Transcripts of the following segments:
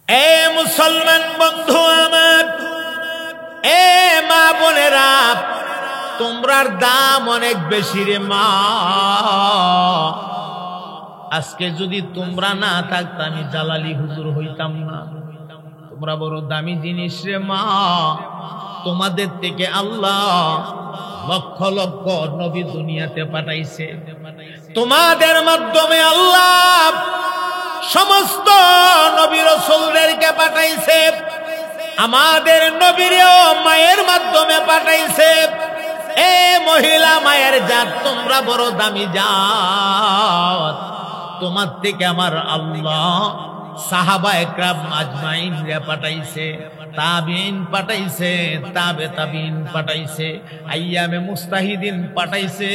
এ মুসলমান বন্ধু আমার, এ মা বোনেরা, তোমরার দাম অনেক বেশি রে মা। আজকে যদি তোমরা না থাকতো আমি জালালি হুজুর হইতাম না। তোমরা বড় দামি জিনিস রে মা। তোমাদের থেকে আল্লাহ লক্ষ লক্ষ নবী দুনিয়াতে পাঠাইছে। তোমাদের মাধ্যমে আল্লাহ সমস্ত নবী রাসূলদেরকে পাঠাইছে। আমাদের নবীরেও মায়ের মাধ্যমে পাঠাইছে। এ মহিলা মায়ের জাত, তোমরা বড় দামি জাত। তোমার থেকে আমার আল্লাহ সাহাবা একরাম আজমাইন রে পাঠাইছে, তাবিঈন পাঠাইছে, তাবে তাবিঈন পাঠাইছে, আইয়ামে মুস্তাহিদিন পাঠাইছে,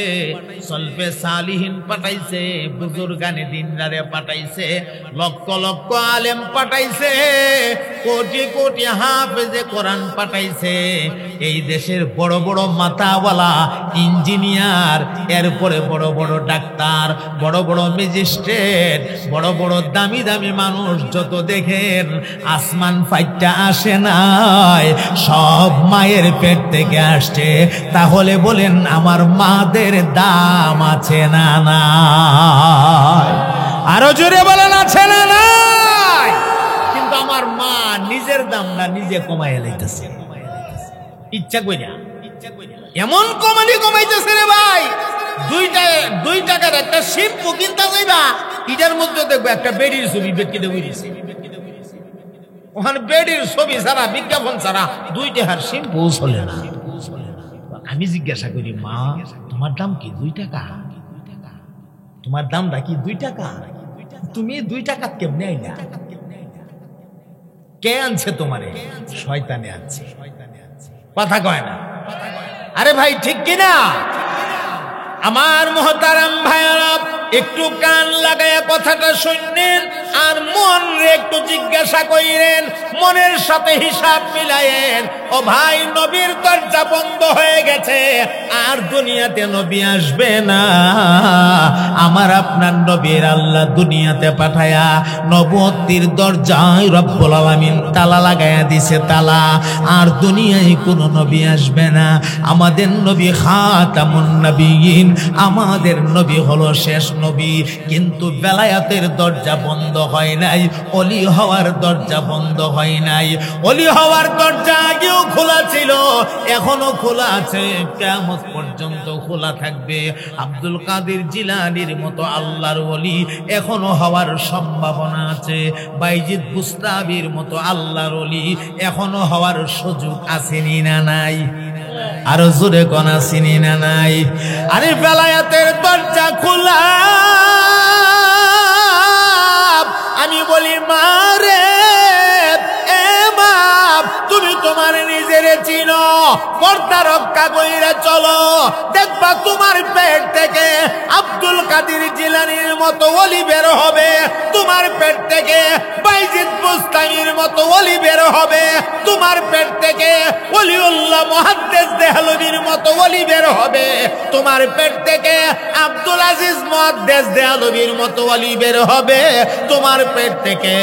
সলফে সালিহিন পাঠাইছে, বুজুর্গানে দিনদারে পাঠাইছে, লক্ষ লক্ষ আলেম পাঠাইছে, কোটি কোটি হাফেজে কোরআন পাঠাইছে। এই দেশের বড় বড় মাথাওয়ালা ইঞ্জিনিয়ার, এরপরে বড় বড় ডাক্তার, বড় বড় ম্যাজিস্ট্রেট, বড় বড় দামি দামি মানুষ যত দেখেন আসমান ফাইটটা আসে নাই, সব মায়ের পেট থেকে আসছে। তাহলে বলেন আমার মাদের দাম আছে না নাই? আরো জোরে বলেন আছে না নাই? কিন্তু আমার মা নিজের দাম না নিজে কমাই লাইতেছে, ইচ্ছা কইরা এমন কমাইতেছে রে ভাই। 2 টাকার একটা শ্যাম্পু কিনতে যাইবা, এটার মধ্যে দেখবো একটা বেডির ছবি বেটকে বইছে। ওখানে বেডির ছবি ছাড়া, বিজ্ঞাপন ছাড়া 2 টাকার শ্যাম্পু চলে না। আমি জিজ্ঞাসা করি, মা তোমার দাম কি 2 টাকা? তোমার দামটা কি 2 টাকা? তুমি 2 টাকা কেমনে আইলা? কে আনছে তোমারে? শয়তানে আনছে। কথা কয় না। আরে ভাই ঠিক কিনা? আমার মুহতারাম ভাইরা, একটু কান লাগায়া কথাটা শুনলেন আর মন রে একটু জিজ্ঞাসা কইরেন, মনের সাথে হিসাব মিলায়েন। ও ভাই, নবীর দরজা বন্ধ হয়ে গেছে, আর দুনিয়াতে নবী আসবে না। আমার আপনার নবীর আল্লাহ দুনিয়াতে পাঠায়া নবুয়তির দরজায় রব্বুল আলামিন তালা লাগায়া দিছে, তালা। আর দুনিয়ায় কোনো নবী আসবে না। আমাদের নবী খাতামুন নবিয়্যিন, আমাদের নবী হলো শেষ নবী। কিন্তু বেলায়াতের দরজা বন্ধ হয় নাই, ওলি হওয়ার দরজা বন্ধ হয় নাই। ওলি হওয়ার দরজা আগেও খোলা ছিল, এখনো খোলা আছে, কিয়ামত পর্যন্ত খোলা থাকবে। আব্দুল কাদের জিলানীর মতো আল্লাহর ওলি এখনো হওয়ার সম্ভাবনা আছে। বাইজিদ বুস্তামির মতো আল্লাহর ওলি এখনো হওয়ার সুযোগ আছে না নাই? আরো জোরে কোন আসেনি না নাই? আরে বেলায়াতের দরজা খোলা। আমি বলি, মা রে, এ মা, তুমি তোমার নিজের চিনো, পর্দা রক্ষা কইরা চলো। দেখবা তোমার পেট থেকে আব্দুল কাদের জিলানীর মতো ওলি বের হবে, তোমার পেট থেকে বাইজিদ বুস্তামির মতো ওলি বের হবে, তোমার পেট থেকে ওলিউল্লাহ মুহাদ্দিস দেহলভীর মতো ওলি বের হবে, তোমার পেট থেকে আব্দুল আজিজ মুহাদ্দিস দেহলভীর মতো ওলি বের হবে, তোমার পেট থেকে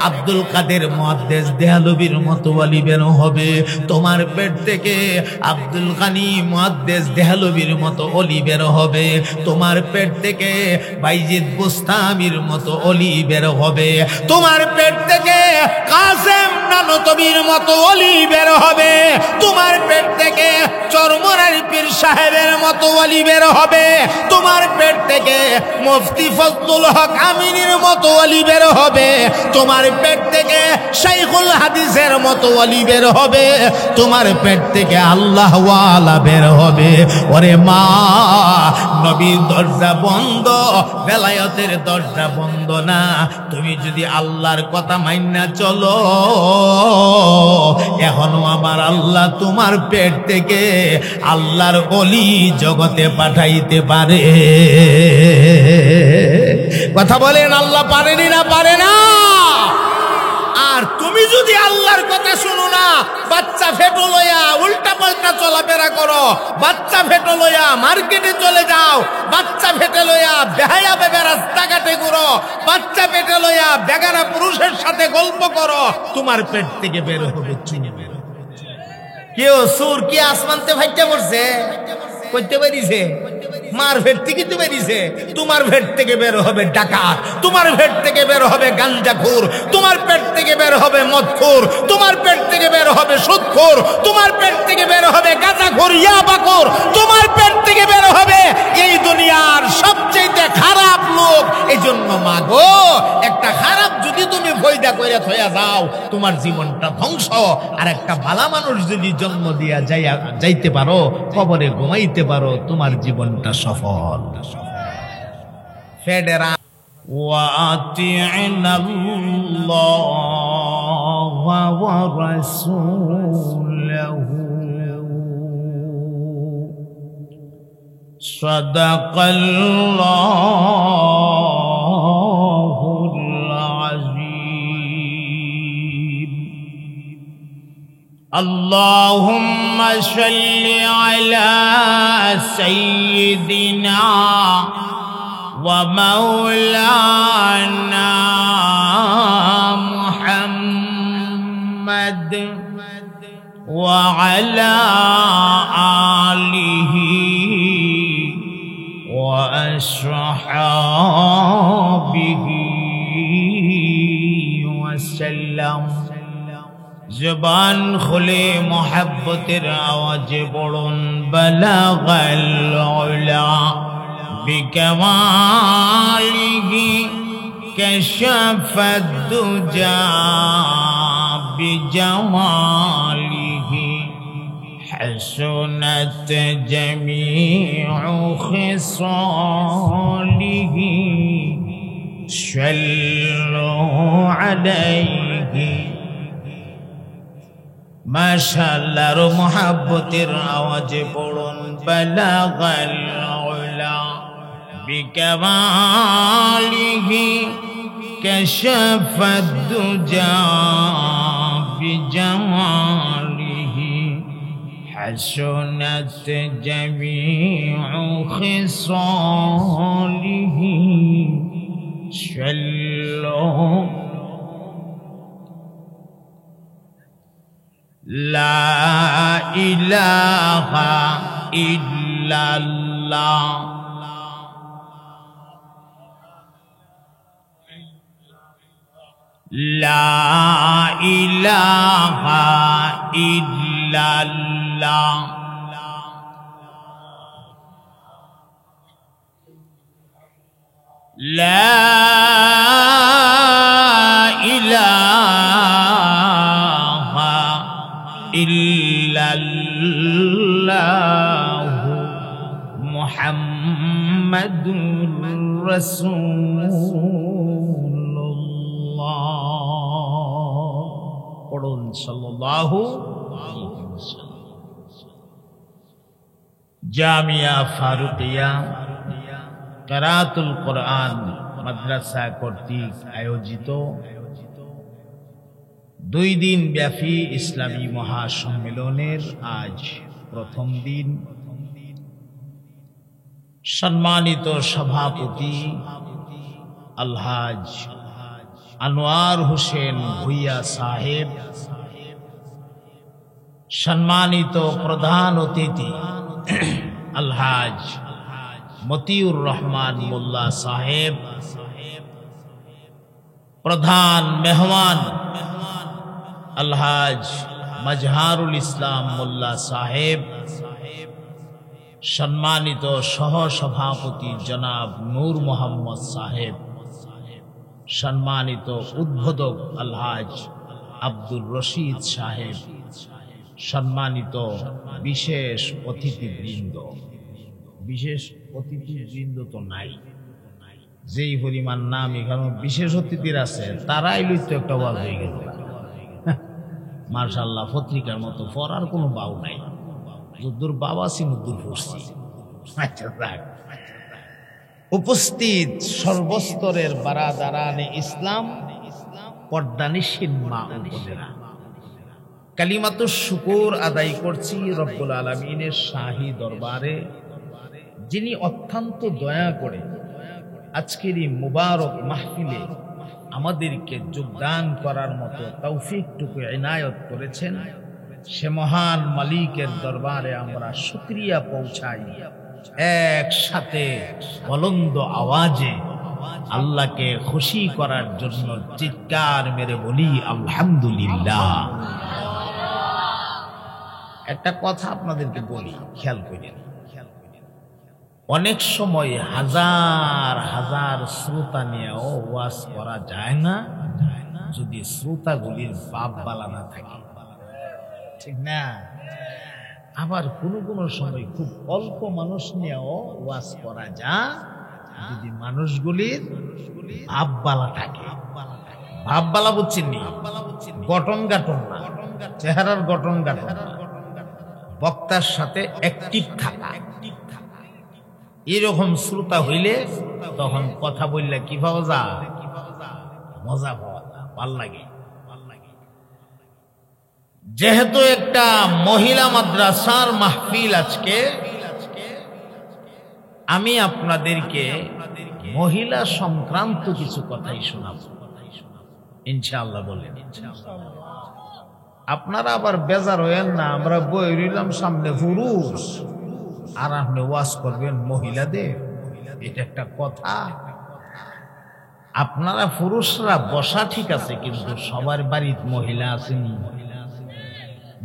আব্দুল কাদের মুহাদ্দিস দেহলভীর মতো ওলি বের হবে, তোমার পেট থেকে আব্দুল গানি মুহাদ্দিস দেহলভীর মতো ওলি বের হবে, তোমার পেট থেকে বাইজিদ বুস্তামির মতো ওলি বের হবে, তোমার পেট থেকে কাসেম নানতবীর মতো ওলি বের হবে, তোমার পেট থেকে চরমরারি পীর সাহেবের মতো ওলি বের হবে, তোমার পেট থেকে মুফতি ফজলুল হক আমিনীর মতো ওলি বের হবে, তোমার পেট থেকে শাইখুল হাদিসের মতো ওলি বের হবে, তোমার পেট থেকে আল্লাহ ওয়ালা বের হবে। ওরে মা, নবীর দরজা বন্ধ, বেলায়েতের দরজা বন্ধ না। তুমি যদি আল্লাহর কথা মাইনা চলো, এখনো আমার আল্লাহ তোমার পেট থেকে আল্লাহর ওলি জগতে পাঠাইতে পারে। কথা বলেন, আল্লাহ পারেনি না? পারে না? আর তুমি যদি আল্লাহর কথা শুনো না, বাচ্চা ফেটো লইয়া উল্টা পাল্টা চলাফেরা করো, বাচ্চা ফেটো লইয়া মার্কেটে চলে যাও, বাচ্চা ফেটে লইয়া বেহায়া বেগা রাস্তাঘাটে ঘুরো, বাচ্চা পেটে লইয়া বেগারা পুরুষের সাথে গল্প করো, তোমার পেট থেকে বের হবে চুনি বের। কেউ সুর কি আসমানতে ভাইটা পড়ছে করতে পারিছে, মার ভেট থেকে তো বেরিয়েছে, তোমার ভেট থেকে বের হবে ডাকাত, তোমার ভেট থেকে বের হবে গাঞ্জাখোর, তোমার পেট থেকে বের হবে মদখোর, তোমার পেট থেকে বের হবে সুদখোর, তোমার পেট থেকে বের হবে গাঁজাখোর ইয়াবাখোর, তোমার পেট থেকে বের হবে এই দুনিয়ার সবচেয়ে খারাপ লোক। এই জন্য মাগো, একটা খারাপ যদি তুমি ফয়দা করে থইয়া যাও, তোমার জীবনটা ধ্বংস। আর একটা ভালো মানুষ যদি জন্ম দিয়া যাইতে পারো, কবরে ঘুমাইতে পারো, তোমার জীবনটা সফল। ফেডেরা ওয়াতি'না আল্লাহ ওয়া রাসূলাহু সাদাকাল্লাহুল আযীম। আল্লাহুম্মা সাল্লি আলা সাইয়্যিদিনা ওয়া মাওলানা মুহাম্মাদ ওয়া আলা আলিহি ওয়া আসহাবিহি ওয়া সাল্লাম। জবান খুলে মোহাব্বতের আওয়াজে পড়ুন বালাগাল উলা বিকামালিহি কাশাফাদ দুজা বিজামালিহি হাসুনাত জামিউ খিসালিহি সাল্লু আলাইহি। মাশাআল্লাহর মোহাব্বতের আওয়াজে পড়ুন বালাগাল উলা বিকামালিহি কাশাফাদ দুজা বিজামালিহি হাসুনাত জামিউ খিসালিহি সাল্লু লা ইলাহা ইল্লাল্লাহ লা ইলাহা ইল্লাল্লাহ লা ইলাহা ইল্লাল্লাহু মুহাম্মাদুর রাসূলুল্লাহ। পড়ুন সাল্লাল্লাহু আলাইহি ওয়াসাল্লাম। জামিয়া ফারুকিয়া কিরাআতুল কোরআন মাদ্রাসা কর্তৃক আয়োজিত 2 দিন ব্যাপী ইসলামী মহাসম্মেলনের আজ প্রথম দিন। সম্মানিত সভাপতি আলহাজ আনোয়ার হোসেন ভুইয়া সাহেব, সম্মানিত প্রধান অতিথি আলহাজ মতিউর রহমান মোল্লা সাহেব, প্রধান মেহমান আলহাজ মাজহারুল ইসলাম মোল্লা সাহেব, সম্মানিত সহ সভাপতি জনাব নূর মোহাম্মদ সাহেব, সম্মানিত উদ্বোধক আলহাজ আব্দুর রশিদ সাহেব, সম্মানিত বিশেষ অতিথিবৃন্দ। বিশেষ অতিথিবৃন্দ তো নাই, যেই পরিমাণ নাম এখানে বিশেষ অতিথির আছে তারাই লইতো একটা ওয়াজ হয়ে গেল। মাশাআল্লাহ, পত্রিকার মতো পড়ার কোনো বাউ নাই, যদ্দুর বাবা সিনুদ্দুর পড়ছি। উপস্থিত সর্বস্তরের বারাদারানে ইসলাম, পর্দানিসীন মা ও বোনেরা, কালিমাতুশ শুকর আদায় করছি রব্বুল আলামিনের শাহী দরবারে, যিনি অত্যন্ত দয়া করে আজকের এই মুবারক মাহফিলে আমাদেরকে যোগদান করার মতো তৌফিকটুকু ইনায়ত করেছেন। সে মহান মালিকের দরবারে আমরা শুকরিয়া পৌঁছাই, একসাথে বুলন্দ আওয়াজে আল্লাহকে খুশি করার জন্য চিৎকার মেরে বলি আলহামদুলিল্লাহ। একটা কথা আপনাদেরকে বলি, খেয়াল করেন। অনেক সময় হাজার হাজার শ্রোতা নিয়েও ওয়াজ করা যায় না যদি শ্রোতাগুলির বাপ বালা না থাকে, ঠিক না? আবার কোনো কোনো সময় খুব অল্প মানুষ নিয়েও ওয়াজ করা যায় যদি মানুষগুলির বাপ বালা থাকে। বাপ বালা বুঝছেন নি? গঠন গাঠন না, চেহারার গঠন গাঠন না, বক্তার সাথে অ্যাক্টিভ থাকা। এরকম শ্রোতা হইলে তখন কথা বললে কি পাওয়া যায়? মজা পাওয়া যায়, ভাল লাগে। যেহেতু একটা মহিলা মাদ্রাসার মাহফিল আজকে, আমি আপনাদেরকে মহিলা সংক্রান্ত কিছু কথাই শোনাব ইনশাআল্লাহ। বলেন আপনারা আবার বেজার হইেন না, আমরা বই রইলাম সামনে পুরুষ আর আপনি ওয়াজ করবেন মহিলাদের, এটা একটা কথা? আপনারা পুরুষরা বসা ঠিক আছে, কিন্তু সবার বাড়িতে মহিলা আসেনি?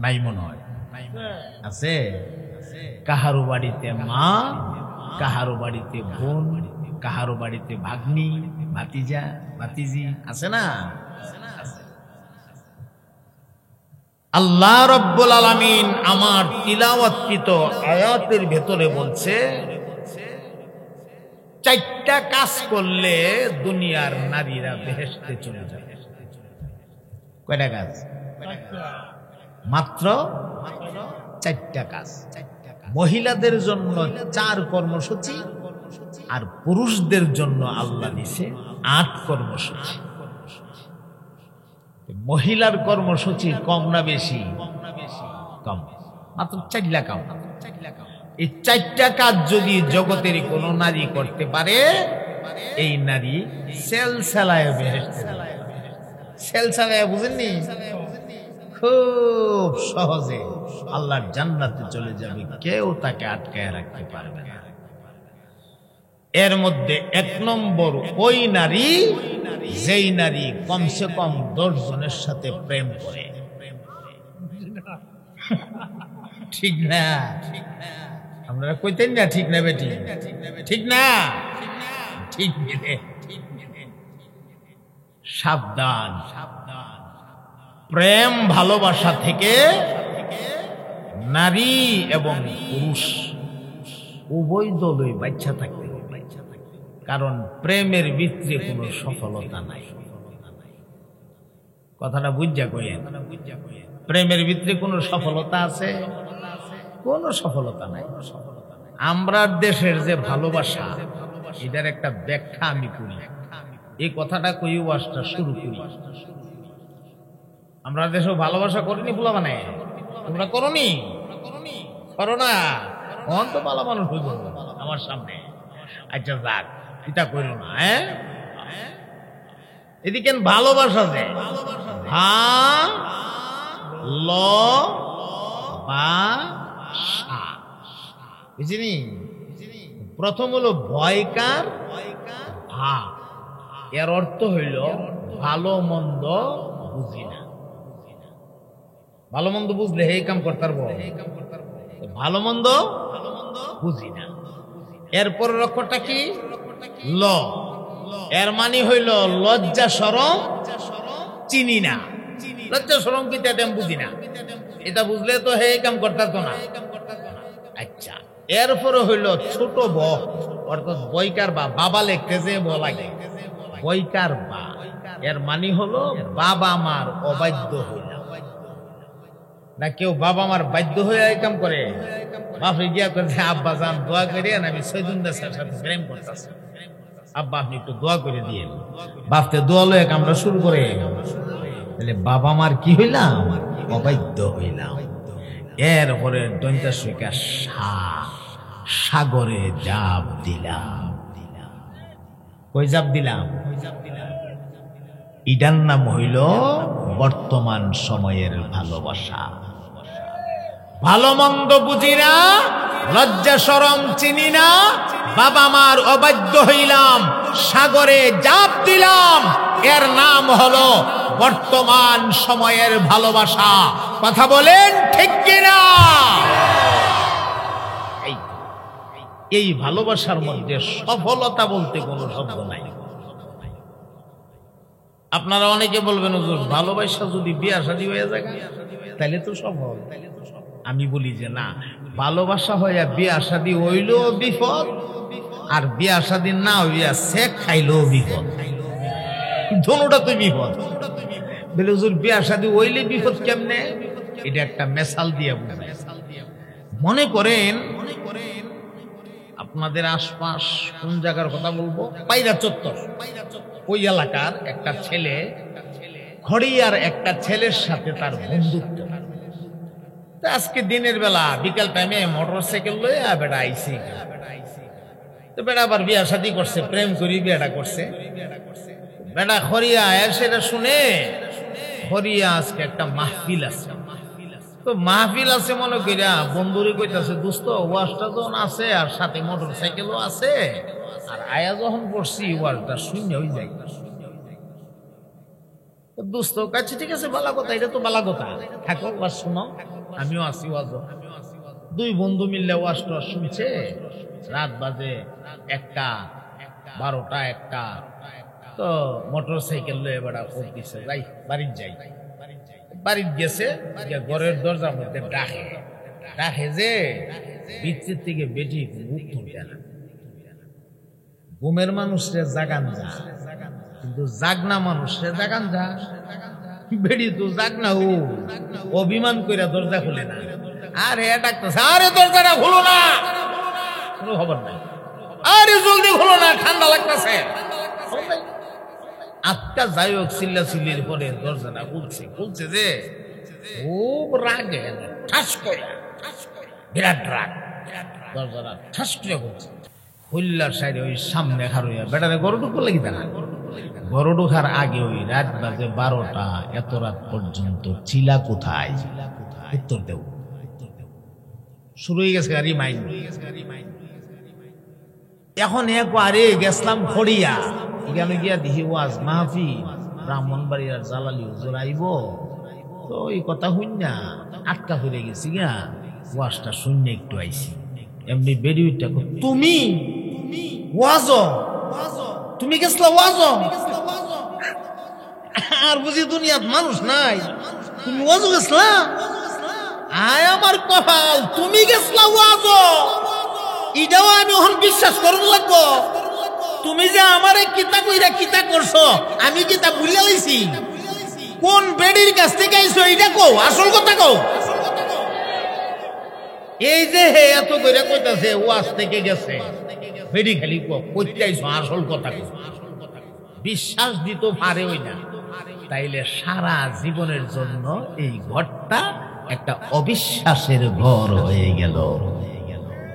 নাই মনে হয় আছে। কাহারো বাড়িতে মা, কাহারো বাড়িতে বোন, কাহারো বাড়িতে ভাগ্নি, ভাতিজা, ভাতিজি আছে না? আল্লাহ রাব্বুল আলামিন আমার তিলাওয়াতকৃত আয়াতের ভেতরে বলছে, চারটা কাজ করলে দুনিয়ার নারীরা বেহেশতে চলে যাবে। কয়টা কাজ? মাত্র চারটা কাজ। মহিলাদের জন্য 4 কর্মসূচি আর পুরুষদের জন্য আল্লাহ দিছে 8 কর্মসূচি। মহিলার কর্মসূচি কম না বেশি? কম, মাত্র 4টা কাজ। এই 4টা কাজ যদি জগতের কোন নারী করতে পারে, এই নারী সেলসালায় বেহেশতে যাবে। সেলসালায় বুঝেননি? খুব সহজে আল্লাহর জান্নাতে চলে যাবে, কেউ তাকে আটকায় রাখতে পারবে না। এর মধ্যে 1 নম্বর ওই নারী যেই নারী কমসে কম 10 জনের সাথে প্রেম করে। ঠিক না? আপনারা কইতেন না ঠিক না বেটি? ঠিক না? ঠিক। সাবধান, প্রেম ভালোবাসা থেকে নারী এবং পুরুষ উভয় দলই বাচ্চা থাকতে হবে, কারণ প্রেমের ভিতরে কোনো সফলতা নাই। কথাটা বুঝা কইেন, প্রেমের ভিতরে কোনো সফলতা আছে? কোনো সফলতা নাই। আমরা দেশের যে ভালোবাসা, এটার একটা ব্যাখ্যা আমি করি। এই কথাটা কই ওয়াজটা শুরু করি। আমরা দেশে ভালোবাসা করিনি বলা, মানে তোমরা করনি? করো না? কখন তো ভালো মানুষ হইব আমার সামনে? আচ্ছা যাক, এটা করো না। এদিকে ভালোবাসা যে ভালোবাসা, বুঝিনি? প্রথম হলো ভয়কার ভা, এর অর্থ হইল ভালো মন্দ বুঝি না। ভালো মন্দ বুঝলে এই কাম করতে পারবো? ভালো মন্দ বুঝি না। এরপর অক্ষরটা কি? ল। এর মানে হইল লজ্জা শরম চিনি না। লজ্জা শরম কি তেমন বুঝি না, এটা বুঝলে তো হে কাম করতে পারতো না। আচ্ছা, এরপরে হইল ছোট ব, অর্থাৎ বইকার বা, বাবা লিখতে যে ব লাগে, বইকার বা। এর মানে হলো বাবা মার অবাধ্য হইল না। কেউ বাবা মার বাধ্য হয়ে এই কাম করে? বাপরে গিয়া করে, আব্বা জান দোয়া করে আমি সৈদুন্দাসের সাথে প্রেম করতেছি, আব্বা আপনি একটু দোয়া করে দিয়ে, বাপতে দোয়া লয়ে আমরা শুরু করে, তাহলে বাবা মার কি হইলাম? অবাধ্য হইলাম। এরপরে দন্তা সুইকা সাগরে জাপ দিলাম। কই জাপ দিলাম? ইটার নাম হইল বর্তমান সময়ের ভালোবাসা। ভালো মন্দ বুঝি না, লজ্জা শরম চিনি না, বাবা মার অবাধ্য হইলাম, সাগরে জাপ দিলাম। এর নাম হলো বর্তমান সময়ের ভালোবাসা। কথা বলেন ঠিক কিনা? এই ভালোবাসার মধ্যে সফলতা বলতে কোনো শব্দ নাই। আপনারা অনেকে বলবেন হুজুর ভালোবাসা যদি বিয়া শাদী হয়ে যায় তাহলে তো সফল। আমি বলি যে না, ভালোবাসা হইয়া বিয়া শাদী হইলেও বিপদ, আর বিয়া শাদী না হইয়া সেক খাইলেও বিপদ। দোনোটা তো বিপদ। বলে হুজুর বিয়া শাদী হইলে বিপদ কেমনে? এটা একটা মেসাল দিয়ে বুঝাই। মনে করেন আপনাদের আশপাশ কোন জায়গার কথা বলবো, পায়রা চত্বর, ওই এলাকার একটা ছেলে খড়িয়ার একটা ছেলের সাথে তার বন্ধুত্ব। আজকে দিনের বেলা বিকাল টাইমে মোটর সাইকেল লইয়া বেটা আইসি, তো বেটা আবার বিয়া শাদী করছে, প্রেম করি বিয়াটা করছে। বেটা খড়িয়া সেটা শুনে, খড়িয়া আজকে একটা মাহফিল আছে, তো মাহফিল আছে মনে করিয়া বন্ধুরে কইতাছে দোস্ত ওয়াজটা যখন আছে আর সাথে মোটর সাইকেলও আছে, আর আয়া যখন পড়ছি ওয়াজটা শূন্য হয়ে যায়। দোস্ত কাছে ঠিক আছে, বালা কথা, এটা তো বালা কথা, থাকো ওয়াজ শুনো, আমিও আসি ওয়াজ। দুই বন্ধু মিললে ওয়াজটা শুনছে। রাত বাজে 1টা, 12টা 1টা, তো মোটর সাইকেল লয়ে বেড়া করতেছে যাই বাড়ির যাই। বাড়ির গেছে, ঘরের দরজার মধ্যে ডাকে যে বিচ্ছির থেকে বেটি উঠে না। ঘুমের মানুষরে জাগান যা, কিন্তু জাগনা মানুষরে জাগান যা। বেড়ি তো জাগনা, ও অভিমান কইরা দরজা খুলে না। আরে ডাকতেছে, আরে দরজাটা খুলো না, কোনো খবর নাই, আরে জলদি খুলো না, ঠান্ডা লাগতেছে। আত্মা যাই হোক চিল্লাচিল্লির পরে দরজাটা খুলছে যে খুব রাগে, ঠাস করে, বিরাট রাগ, দরজাটা ঠাস করে খুলছে। খুললার সাইডে ওই সামনে খারুইয়া বেটারে গরু ঢুকতে লাগি না। গরু ঢোকার আগে ওই রাত বাজে 12টা, এত রাত পর্যন্ত চিলা কোথায়? উত্তর দেব। শুরু হয়ে গেছে গাড়ি মাইন। এখন আরে গেছিলাম খড়িয়া, এখানে গিয়া দেখি ওয়াজ মাহফিল, ব্রাহ্মণবাড়িয়ার জালালি হুজুর আইব, তো এই কথা হইন না আটকা হয়ে গেছি গা, ওয়াজটা শূন্য একটু আইছি। এমনি বেরিয়ে তুমি ওয়াজ, তুমি গেছলা ওয়াজ, আর বুঝি দুনিয়াত মানুষ নাই, তুমি ওয়াজ গেছলা? আয় আমার কপাল, তুমি গেছলা ওয়াজ, এটাও আমি এখন বিশ্বাস করুন লাগবো। তুমি যে আমারে কিতা কইরা কিতা করছো, আমি কিতা ভুলিয়া লইছি? কোন বেডির কাছ থেকে আইছো এটা কও, আসল কথা কও। এই যে হে এত কইরা কইতাছে ওয়াজ থেকে গেছে, বেডি খালি কইতে আইছো, আসল কথা কও। বিশ্বাস দিতে পারে ওই না, তাইলে সারা জীবনের জন্য এই ঘরটা একটা অবিশ্বাসের ঘর হয়ে গেল।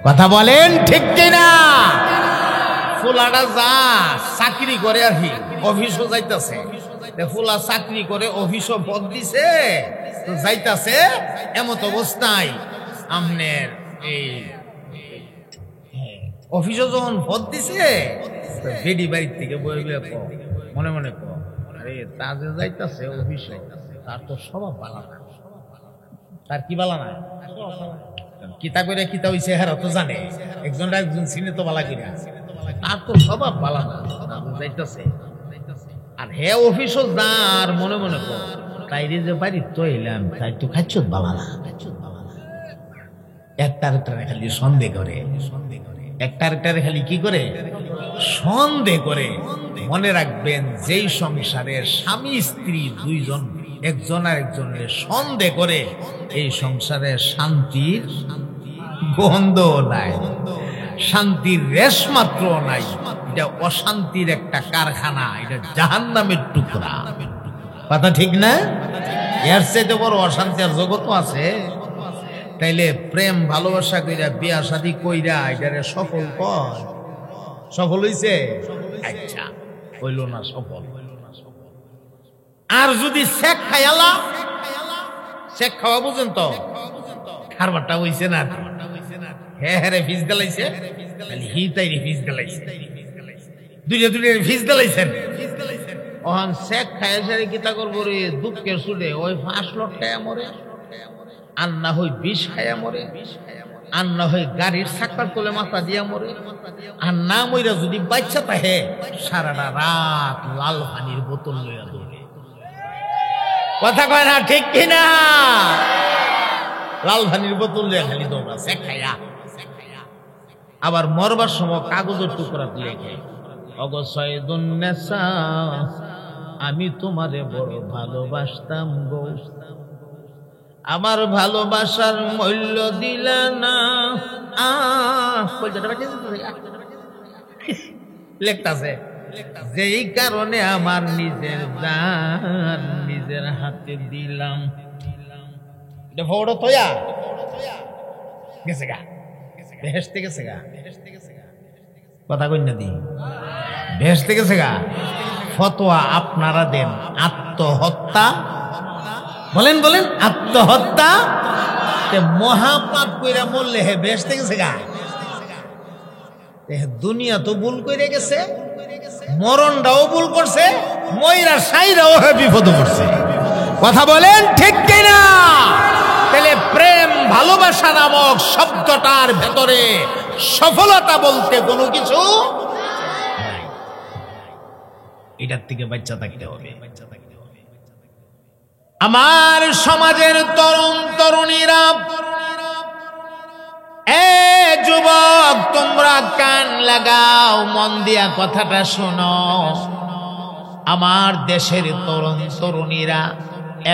কথা বলেন ঠিক কিনা? ফুলাটা যা চাকরি করে আর কি, অফিসও যাইতাছে, ফুলা চাকরি করে অফিসও পদ দিছে, তো যাইতাছে। এমত অবস্থায় আমনের এই অফিসও যখন পদ দিছে, বেডি বাড়ির থেকে বই মনে মনে আরে তা যে যাইতাছে অফিসে, তার তো স্বভাব ভালো না। তার কি ভালো না? কিতা করে কিতা হইছে হেরা তো জানে, একজন একজন চিনে তো ভালো কিনা, তার তো স্বভাব ভালো না, যাইতাছে। আর হে অফিসও যা, আর মনে মনে তাইরে যে বাড়ি তো এলাম, তাই তো খাচ্ছ ভালো না। একটার খালি সন্দেহ করে, একটার খালি কি করে সন্দেহ করে। মনে রাখবেন, যেই সংসারের স্বামী স্ত্রী দুইজন একজন আর একজনের সন্দেহ করে, এই সংসারে শান্তির গন্ধ নাই, শান্তির রেশ মাত্র নাই। এটা অশান্তির একটা কারখানা, এটা জাহান্নামের টুকরা। কথা ঠিক না? এর চাইতে বড় অশান্তি আর জগৎ আছে? তাইলে প্রেম ভালোবাসা কইরা বিয়া শাদী কইরা এটারে সফল কর, সফল হইছে? আচ্ছা, হইল না সফল। আর যদি শেখ খায়ালা, শেখ খাওয়া বুঝেন তো, খারবারটা হইছে না? হ্যাঁ হ্যাঁ রে ফিস গেলাইছে, হি তাই রে ফিস গেলাইছে, দুইটা দুইটা ফিস গেলাইছেন। ওহান শেখ খায়া সারে কিতা করবো রে, দুঃখের সুদে ওই 5 লক্ষ খায়া মরে, আর না হই 20 খায়া মরে, আর না হই গাড়ির চাকার তলে মাথা দিয়া মরে, আর না মইরা যদি বাচ্চা তাহে সারাটা রাত লাল পানির বোতল লইয়া দৌড়ে। কথা কয় না ঠিক কিনা? লাল পানির বোতল লইয়া খালি দৌড়া শেখ খায়া। আবার মরবার সময় কাগজের টুকরা তুলে খায়, অগসয়দুন্নেসা আমি তোমারে বড় ভালোবাসতাম গো, আমার ভালোবাসার মূল্য দিলা না। লেখতাছে যেই কারণে আমার নিজের জান নিজের হাতে দিলাম। ফটো তোয়া গেছে গা, বেহেশতে গেছে গা, কথা কই না দি, বেহেশতে গেছে গা। ফতোয়া আপনারা দেন, আত্মহত্যা বলেন, বলেন আত্মহত্যা মহাপাপ কইরা মরলে হে বেহেশতে গেছে গা। দুনিয়া তো ভুল করে গেছে, মরণটাও ভুল করছে, ময়রা সাইরাও বিপদ করছে। কথা বলেন ঠিক কিনা? তাহলে প্রেম ভালোবাসা নামক শব্দটার ভেতরে সফলতা বলতে কোনো কিছু নাই। এটার থেকে বাচ্চা থাকতে হবে। আমার সমাজের তরুণ তরুণীরা, এ যুবক, তোমরা কান লাগাও, মন দিয়া কথাটা শোনো। আমার দেশের তরুণ তরুণীরা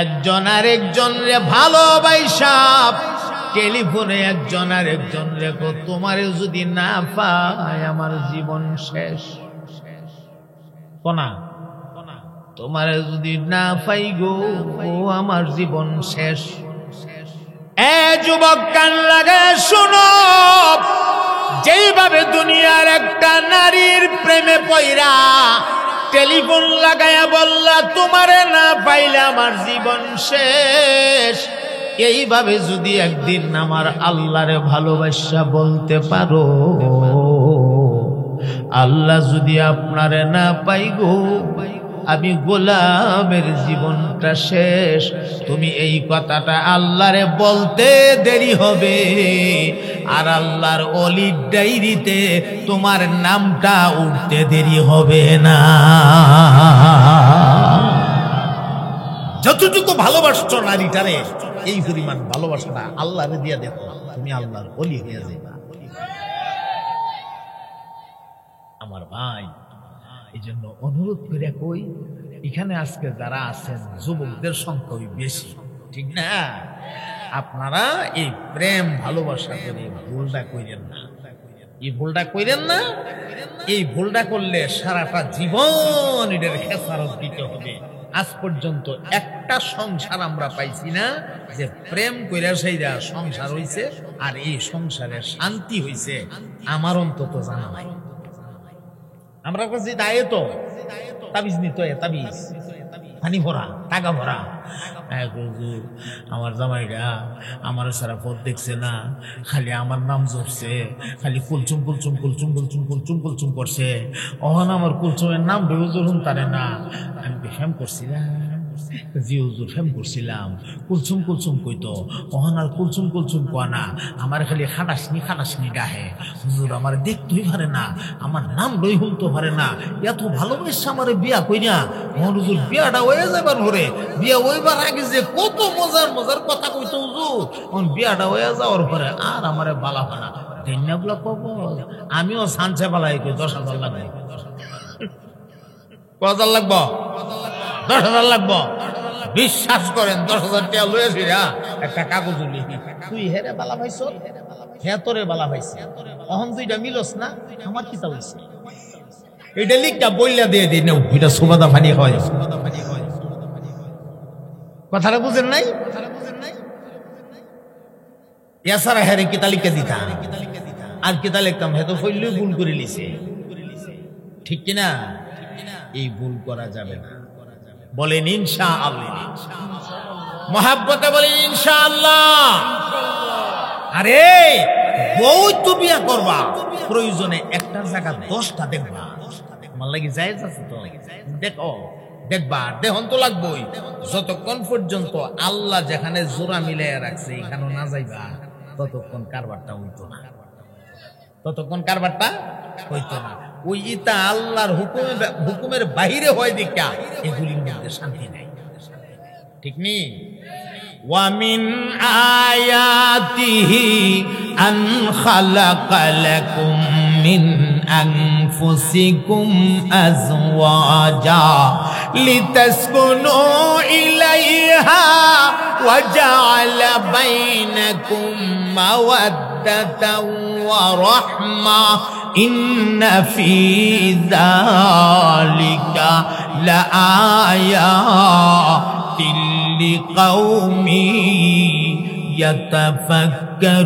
একজন আর একজন রে ভালোবাসা টেলিফোনে একজন আর একজন রে তোমারে যদি না পাই আমার জীবন শেষ। কোনা তোমারে যদি না পাই গো আমার জীবন শেষ। এ যুবক কান লাগা শোনো, যেইভাবে দুনিয়ার একটা নারীর প্রেমে পয়রা টেলিফোন লাগায়া বললা তোমারে না পাইলে আমার জীবন শেষ, এইভাবে যদি একদিন আমার আল্লাহরে ভালোবাসা বলতে পারো, আল্লাহ যদি আপনারে না পাই গো আমি গোলামের জীবনটা শেষ। তুমি এই কথাটা আল্লাহরে বলতে দেরি হবে, আর আল্লাহর ওলির ডায়েরিতে তোমার নামটা উঠতে দেরি হবে না। যতটুকু ভালোবাসছো নারীটারে, এই পরিমাণ ভালোবাসাটা আল্লাহরে দিয়া দেখো, তুমি আল্লাহর ওলি হয়ে যাবে। আমার ভাই, এই জন্য অনুরোধ করে কই, এখানে আজকে যারা আছেন যুবকদের সংখ্যা বেশি, ঠিক না? আপনারা এই প্রেম ভালোবাসা করে ভুলটা কইরেন না, এই ভুলটা কইরেন না। এই ভুলটা করলে সারাটা জীবন এটার খেসারত দিতে হবে। আজ পর্যন্ত একটা সংসার আমরা পাইছি না যে প্রেম কইরা সেইরা সংসার হইছে আর এই সংসারে শান্তি হইছে, আমার অন্তত জানা নাই। আমরা কাছে দায়ে তো তাবিজ নিত, তাবিজ পানি ভরা টাকা ভরা। আমার জামাইরা আমার সারা পথ দেখছে না, খালি আমার নাম জপছে, খালি কুলচুম কুলচুম কুলচুম কুলচুম কুলচুম কুলচুম করছে। অহন আমার কুলচুমের নাম হুজুর তারে না, আমি ফেম করছিলাম, জি হুজুর ফেম করছিলাম, কুলচুম কুলচুম কইতো। অহন আর কুলচুম কুলচুম কয় না, আমার খালি খাটাসনি খাটাসনি ডাহে। হুজুর আমার দেখতেই পারে না, আমার নাম লই শুনতে পারে না, এত ভালোবাসা আমার বিয়া কইরা। অহন হুজুর বিয়াটা হয়ে যাবার ঘরে, বিয়া হইবার আগে যে কত মজার মজার কথা কইতো হুজুর, অহন বিয়াটা হয়ে যাওয়ার পরে আর আমার বালা হয় না। ধন্যগুলা কব আমিও সানছে বালাই কই 10,000 লাগবে। 10,000 লাগবো, 10,000 লাগবো। বিশ্বাস করেন 10,000 টাকা লয়েছি একটা কাগজ লিখি, তুই হেরে বালা ভাইছ, হ্যাঁ তোরে বালা ভাইছে। অহন দুইটা মিলস না, আমার কিতা হইছে? এটা লিখটা বইলা দিয়ে দিই না, এটা সুবাদা ফানি হয়। কথাটা বুঝেন নাই? এছাড়া হ্যাঁ কিতা লিখে দিতাম, আর কিতা লিখতাম হয়তো ফইলই ভুল করে লিছে, ঠিক কিনা? এই ভুল করা যাবে না। বলেন ইনশাআল্লাহ, মহাব্বতে বলেন ইনশাআল্লাহ। আরে বউ তো বিয়া করবা, প্রয়োজনে একটার জায়গা 10টা দেখবা, আমার লাগি জায়েজ আছে তো, দেখো দেখবা, দেহন তো লাগবই। যতক্ষণ পর্যন্ত আল্লাহ যেখানে জোড়া মিলাইয়া রাখছে এখানে না যাইবা, ততক্ষণ কারবারটা হইতো না, ততক্ষণ কারবারটা হইতো না। ওই ইতা আল্লাহর হুকুমের বাহিরে হয় দেখা এগুলির মধ্যে শান্তি নাই, ঠিক নেই? وَمِنْ آيَاتِهِ أَنْ خَلَقَ لَكُم مِّنْ أَنفُسِكُمْ أَزْوَاجًا لِتَسْكُنُوا إِلَيْهَا وَجَعَلَ بَيْنَكُم مَّوَدَّةً وَرَحْمَةً إِنَّ فِي ذَلِكَ لَآيَاتٍ لقوم يتفكرون।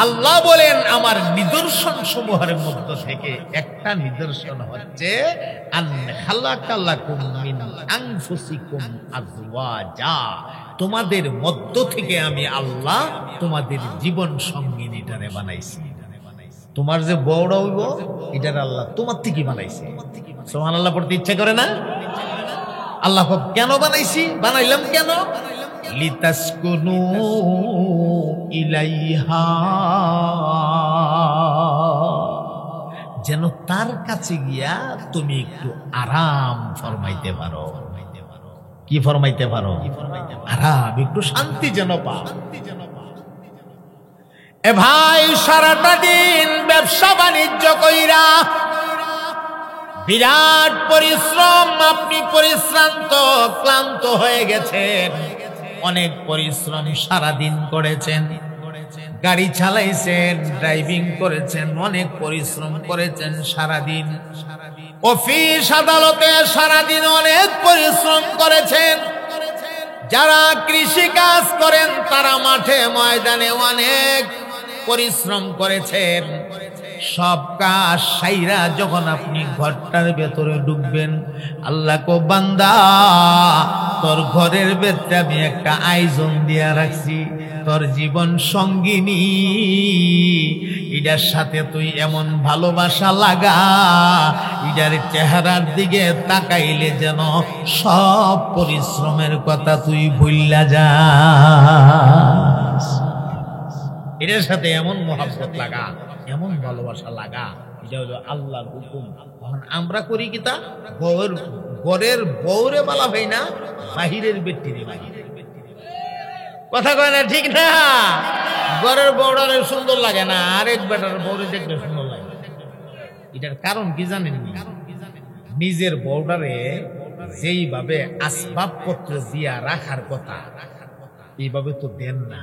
আল্লাহ বলেন আমার নিদর্শন সমূহের মধ্য থেকে একটা নিদর্শন হচ্ছে আন খালাকা লাকুম মিন আনফুসিকুম আজওয়াজা, তোমাদের মধ্য থেকে আমি আল্লাহ তোমাদের জীবন সঙ্গিনীটারে বানাইছি। তোমার যে বউরা হইব এটার আল্লাহ তোমার থেকে বানাইছে। সুবহানাল্লাহ পড়তে ইচ্ছা করে না? আল্লাহ কেন বানাইছি, বানাইলাম কেন? লিতাসকুনু ইলাইহা, যেন তার কাছে গিয়া তুমি একটু আরাম ফরমাইতে পারো। কি ফরমাইতে পারো? আরাম, একটু শান্তি যেন পাও। এ ভাই, সারাটা দিন ব্যবসা বাণিজ্য কইরা বিরাট পরিশ্রম, আপনি পরিশ্রান্ত ক্লান্ত হয়ে গেছেন, অনেক পরিশ্রম সারাদিন করেছেন, গাড়ি চালাইছেন, ড্রাইভিং করেছেন, অনেক পরিশ্রম করেছেন সারাদিন, অফিস আদালতে সারাদিন অনেক পরিশ্রম করেছেন, যারা কৃষি কাজ করেন তারা মাঠে ময়দানে অনেক পরিশ্রম করেছেন। সব কাজ সাইরা যখন আপনি ঘরটার ভেতরে ঢুকবেন, আল্লাহ কো বান্দা তোর ঘরের ভেতরে আমি একটা আয়োজন দিয়া রাখছি, তোর জীবন সঙ্গিনী, এটার সাথে তুই এমন ভালোবাসা লাগা, এটার চেহারার দিকে তাকাইলে যেন সব পরিশ্রমের কথা তুই ভুইল্লা যাস। এটার সাথে এমন মহব্বত লাগা, এমন ভালোবাসা লাগা, এটা হলো আল্লাহর হুকুম। তখন আমরা করি কি তা, ঘরের বউরে বলা হয় না, বাহিরের বেটিরে বাহিরে। কথা কয় না, ঠিক না? ঘরের বউটারে সুন্দর লাগে না, আরেক বেটার বউরে দেখলে সুন্দর লাগে। এটার কারণ কি জানেন? নিজের বউটারে যেইভাবে আসবাবপত্র দিয়া রাখার কথা এইভাবে তো দেন না।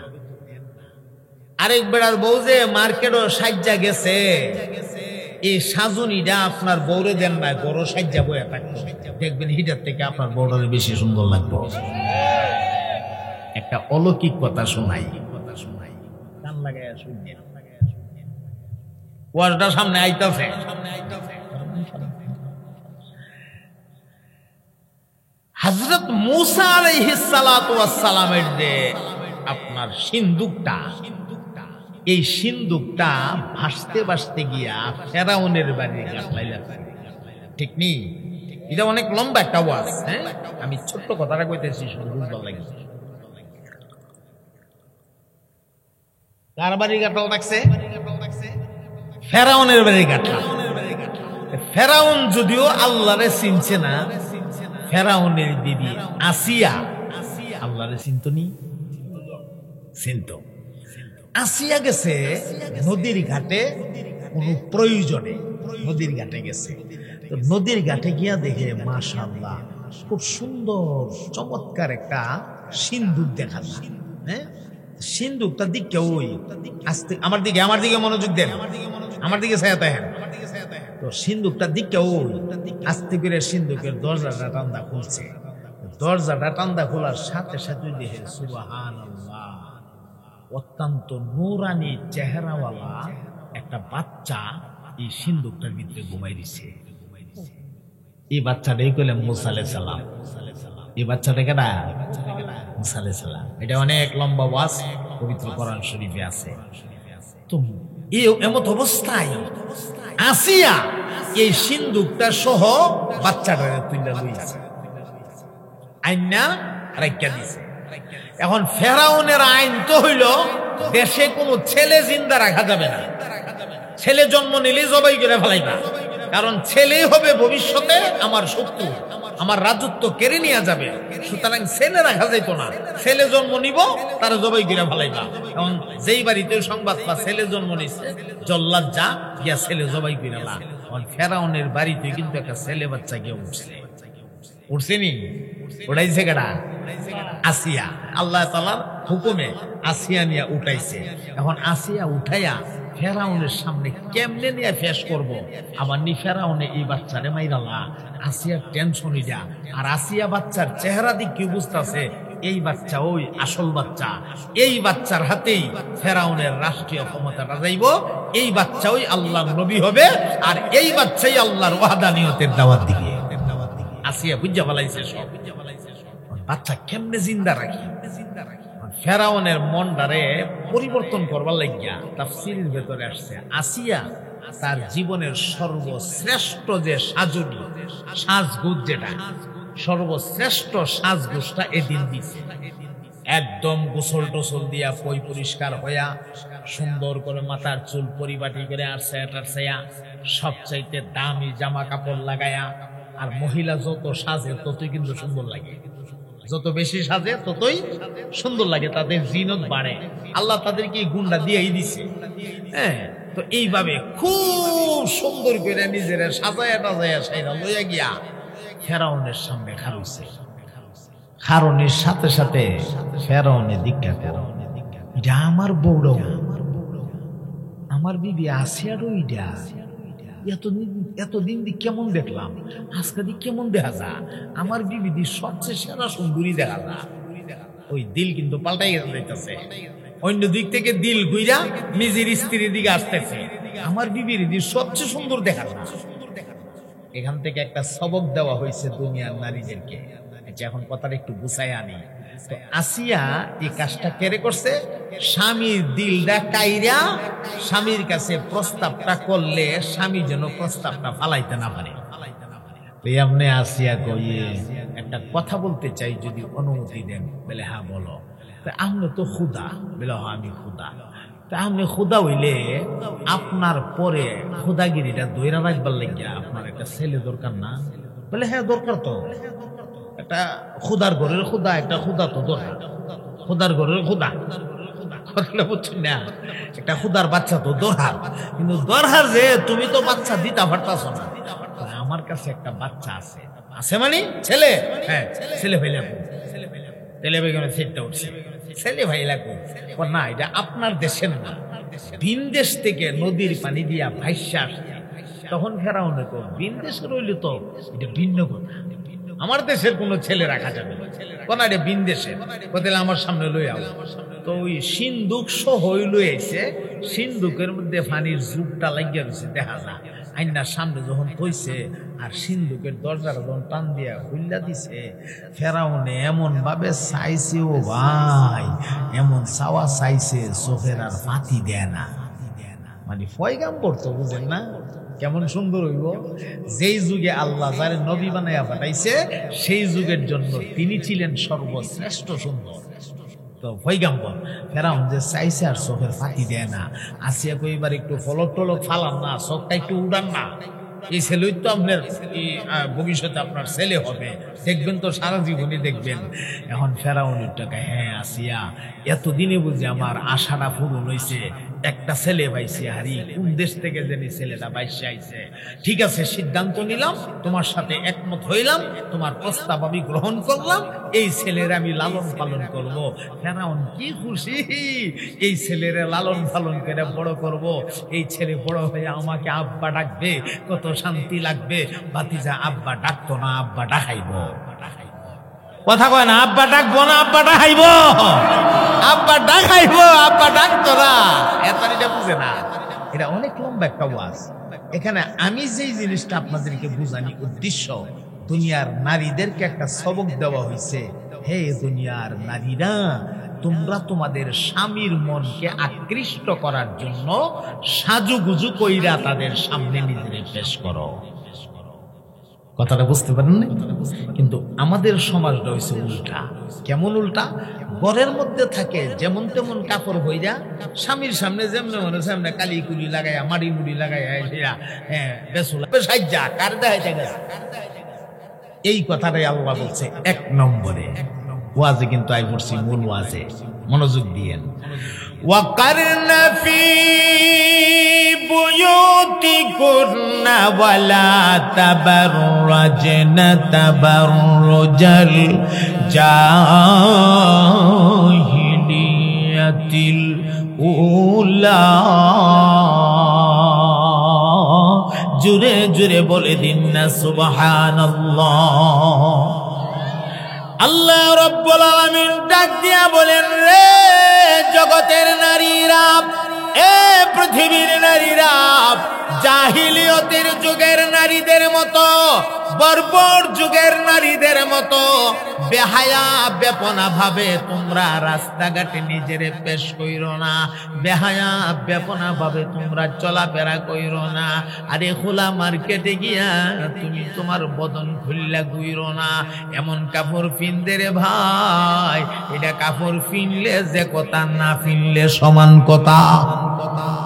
আরেক বেড়ার বউ যে মার্কেটও সাজ্জা গেছে, এই সাজুনিটা আপনার বউরে দেন না, বড় সাজ্জা বয়ে থাকতো, দেখবেন হিটার থেকে আপনার বউটারে বেশি সুন্দর লাগতো। একটা অলৌকিক কথা শোনাই, কান লাগাইয়া শুনবেন, ওয়াজটা সামনে আইতাছে। হযরত মূসা আলাইহিস সালাতু ওয়াস সালামের যে আপনার সিন্দুকটা, এই সিন্দুকটা ভাসতে ভাসতে গিয়া ফেরাউনের বাড়ির গাটলাই লাগছে, ঠিক নেই? এটা অনেক লম্বা একটা ওয়াজ, হ্যাঁ, আমি ছোট্ট কথাটা কইতেছি, শুধু বুঝবার লাগে। কার বাড়ির গাটল লাগছে? ফেরাউনের বাড়ির গাটলা। ফেরাউন যদিও আল্লাহরে চিনছে না, ফেরাউনের বিবি আসিয়া আল্লাহরে চিনতনি, চিনত। আসিয়া গেছে নদীর ঘাটে কোনো প্রয়োজনে, নদীর ঘাটে গেছে। তো নদীর ঘাটে গিয়া দেখে মাশাআল্লাহ খুব সুন্দর চমৎকার একটা সিন্দুক দেখা যায়, হ্যাঁ, সিন্দুকটা দিক কেউ আস্তে আমার দিকে মনোযোগ দেন, আমার দিকে ছায়া দেখেন। তো সিন্দুকটা দিক কেউ আস্তে করে সিন্দুকের দরজাটা টান্দা খুলছে। দরজাটা টান্দা খোলার সাথে সাথে দেখে সুবহানাল্লাহ, অত্যন্ত নূরানি চেহারাওয়ালা একটা বাচ্চা এই সিন্দুকটার ভিতরে ঘুমাই দিছে। এই বাচ্চাটাই কইলাম মুসা আলাইহিস সালাম। এই বাচ্চাটাকে না মুসা আলাইহিস সালাম। এটা অনেক লম্বা ওয়াজ পবিত্র কোরআন শরীফে আছে। তো এই এমত অবস্থায় আসিয়া এই সিন্দুকটা সহ বাচ্চাটারে তুইলা লইছে, আইনা রাইখা দিছে। এখন ফেরাউনের আইন তো হইল দেশে কোনো ছেলে জিন্দা রাখা যাবে না, ছেলে জন্ম নিলে জবাই করে ফেলাইবা, কারণ ছেলেই হবে ভবিষ্যতে আমার শত্রু, আমার রাজত্ব কেড়ে নিয়ে যাবে। সুতরাং ছেলে রাখা যাইতো না, ছেলে জন্ম নিব তারা জবাই করে ফেলাইবা। এখন যেই বাড়িতে সংবাদ পা ছেলে জন্ম নিচ্ছে, জল্লাদ যা গিয়া ছেলে জবাই করে লা। এখন ফেরাউনের বাড়িতে কিন্তু একটা ছেলে বাচ্চা গিয়ে উঠছেনি, উঠাইছে কেডা? আসিয়া। আল্লাহ তাআলার হুকুমে আসিয়া নিয়ে উঠাইছে। এখন আসিয়া উঠাইয়া ফেরাউনের সামনে কেমনে নিয়ে ফেস করব, আবার নি ফেরাউনে এই বাচ্চারে মাইরালা। আসিয়ার টেনশন যা, আর আসিয়া বাচ্চার চেহারা দিক কি বুঝতেছে এই বাচ্চা ওই আসল বাচ্চা, এই বাচ্চার হাতেই ফেরাউনের রাষ্ট্রীয় ক্ষমতাটা যাইব, এই বাচ্চা ওই আল্লাহর নবী হবে, আর এই বাচ্চাই আল্লাহর ওয়াহদানিয়তের দাওয়াত দিবে। আসিয়া বুঝা ফেলাইছে সব। বাচ্চা কেমনে জিন্দা রাখি? ফেরাউনের মনটারে পরিবর্তন করবার লাগিয়া তাফসীরের ভেতরে আসছে, আসিয়া তার জীবনের সর্বশ্রেষ্ঠ যে সাজুনি সাজগুজ, যেটা সর্বশ্রেষ্ঠ সাজগুজটা এদিন দিছে। একদম গোসল টোসল দিয়া পই পরিষ্কার হইয়া সুন্দর করে মাথার চুল পরিপাটি করে আসছে, সবচাইতে দামি জামা কাপড় লাগায়া। আর মহিলা যত সাজে ততই কিন্তু সুন্দর লাগে, যত বেশি সাজে ততই সুন্দর লাগে, তাদের জিনত বাড়ে। আল্লাহ তাদেরকে এই গুণটা দিয়েই দিছে। হ্যাঁ, তো এইভাবে খুব সুন্দর করে নিজের সাজায়া টাজায়া সাইরা লইয়া গিয়া ফেরাউনের সামনে খারুইছে। খারণের সাথে সাথে ফেরাউনের দীক্ষা করো, এটা আমার বউরাও, আমার বিবি আসিয়ারও ইডা। এতদিন দি কেমন দেখলাম, আজকে দি কেমন দেখা যা, আমার বিবি দি সবচেয়ে সেরা সুন্দরী দেখা যা। ওই দিল কিন্তু পাল্টাই যাইতেছে, অন্য দিক থেকে দিল ঘুইরা নিজের স্ত্রীর দিকে আসতেছে। আমার বিবির দি সবচেয়ে সুন্দর দেখা যা। এখান থেকে একটা সবক দেওয়া হয়েছে দুনিয়ার নারীদেরকে। এখন কথাটা একটু গুছাই আনি। তো আসিয়া এই কাজটা কেড়ে করছে, স্বামীর দিলটা কাইরা স্বামীর কাছে প্রস্তাবটা করলে স্বামী যেন প্রস্তাবটা ফালাইতে না পারে। আপনি আসিয়া কইয়ে একটা কথা বলতে চাই, যদি অনুমতি দেন। বলে হ্যাঁ বলো। আপনি তো খুদা। বলে হ্যাঁ আমি খুদা। তা আপনি খুদা হইলে আপনার পরে খুদাগিরিটা দৈরা রাখবার লাগিয়া আপনার একটা ছেলে দরকার না? বলে হ্যাঁ দরকার তো, একটা খুদার ঘরের খুদা, একটা খুদা তো দরকার। খুদার ঘরের খুদা বুঝছেন না, একটা খুদার বাচ্চা তো দরকার। কিন্তু দরকার যে তুমি তো বাচ্চা দিতে পারতাছ না। আমার কাছে একটা বাচ্চা আছে। আছে মানে ছেলে? হ্যাঁ ছেলে ভাই লাগবে। ছেলে ভাই কেন সেটটা উঠছে? ছেলে ভাই লাগবে না, এটা আপনার দেশের না, ভিন দেশ থেকে নদীর পানি দিয়া ভাইসা আসছে। তখন ফেরাউন তো ভিন দেশের হইলে তো এটা ভিন্ন কথা, আমার দেশের কোন ছেলে রাখা যাবে কোন, এটা ভিন দেশে কোথায় আমার সামনে লই আও। তো ওই সিন্দুক সহ লই আইছে, সিন্দুকের মধ্যে পানির যুগটা লাগিয়ে রয়েছে দেখা যায়। আইনার সামনে যখন কইছে আর সিন্দুকের দরজাটা যখন টান দিয়া খুললা দিছে, ফেরাউনে এমন ভাবে চাইছে, ও ভাই এমন চাওয়া চাইছে চোখের আর ফাতি দেয় না। মানে পয়গাম্বর তো বুঝেন না কেমন সুন্দর হইব। যেই যুগে আল্লাহ যারে নবী বানাইয়া পাঠাইছে সেই যুগের জন্য তিনি ছিলেন সর্বশ্রেষ্ঠ সুন্দর। তো পয়গাম্বর ফেরাউন যে চাইছে আর চোখের ফাঁকি দেয় না। আসিয়া কইবার একটু ফলক টলক ফালান না, চোখটা একটু উড়ান না, এই ছেলেই তো আপনার ভবিষ্যতে আপনার ছেলে হবে, দেখবেন তো সারা জীবনই দেখবেন। এখন ফেরাউনের টাকা হ্যাঁ আসিয়া এতদিনে বুঝি আমার আশাটা পূরণ হয়েছে, একটা ছেলে পাইছি, হারি কোন দেশ থেকে জানি ছেলেটা বাইসে আইছে। ঠিক আছে, সিদ্ধান্ত নিলাম, তোমার সাথে একমত হইলাম, তোমার প্রস্তাব আমি গ্রহণ করলাম, এই ছেলের আমি লালন পালন করব। ফেরাউন কি খুশি, এই ছেলেরে লালন পালন করে বড় করব, এই ছেলে বড় হয়ে আমাকে আব্বা ডাকবে, কত শান্তি লাগবে। ভাতিজা আব্বা ডাকতো না, আব্বা ডাকাইব। কথা কয় না, আব্বা ডাকবো না, আব্বা ডাকাইব, আব্বা ডাকাইব, আব্বা ডাকতো না। এটা বুঝে না, এটা অনেক লম্বা একটা ওয়াজ। এখানে আমি যেই জিনিসটা আপনাদেরকে বুঝানি উদ্দেশ্য, দুনিয়ার নারীদেরকে একটা সবক দেওয়া হয়েছে। হে দুনিয়ার নারীরা, তোমরা তোমাদের স্বামীর মনকে আকৃষ্ট করার জন্য সাজুগুজু কইরা তাদের সামনে নিজেদের পেশ করো। কথাটা বুঝতে পারেন না? কিন্তু আমাদের সমাজটা হয়েছে উল্টা। কেমন উল্টা? ঘরের মধ্যে থাকে যেমন তেমন কাপড় হইয়া, স্বামীর সামনে যেমনে মনে সামনে কালি কুলি লাগাইয়া, মাড়ি মুড়ি লাগাইয়া, সাজ্জা কার দেখাইতে গেছে। এই কথাটাই আল্লাহ বলছে 1 নম্বরে ওয়াজে, কিন্তু আই পড়ছি মূল ওয়াজে, মনোযোগ দিয়েন। ওয়াকারনা ফি বুয়ুতিকুন্না ওয়ালা তাবাররাজনা তাবাররুজাল জাহিলিয়াতিল উলা। জুরে জুরে বলে দিন না সুবহানাল্লাহ। আল্লাহ রাব্বুল আলামিন ডাক দিয়া বলেন, রে জগতের নারীরা, এ পৃথিবীর নারীরা, জাহিলিয়তের যুগের নারীদের মতো, বর্বর যুগের নারীদের মতো বেহায়া বেপনা ভাবে তোমরা রাস্তাঘাটে নিজেরে পেশ কইরো না। বেহায়া বেপনা ভাবে তোমরা চলাফেরা কইরো না। আরে খোলা মার্কেটে গিয়া তুমি তোমার বদন খুললা গুইরো না। এমন কাপড় ফিনদে রে ভাই, এটা কাপড় ফিনলে যে কথা, না ফিনলে সমান কথা।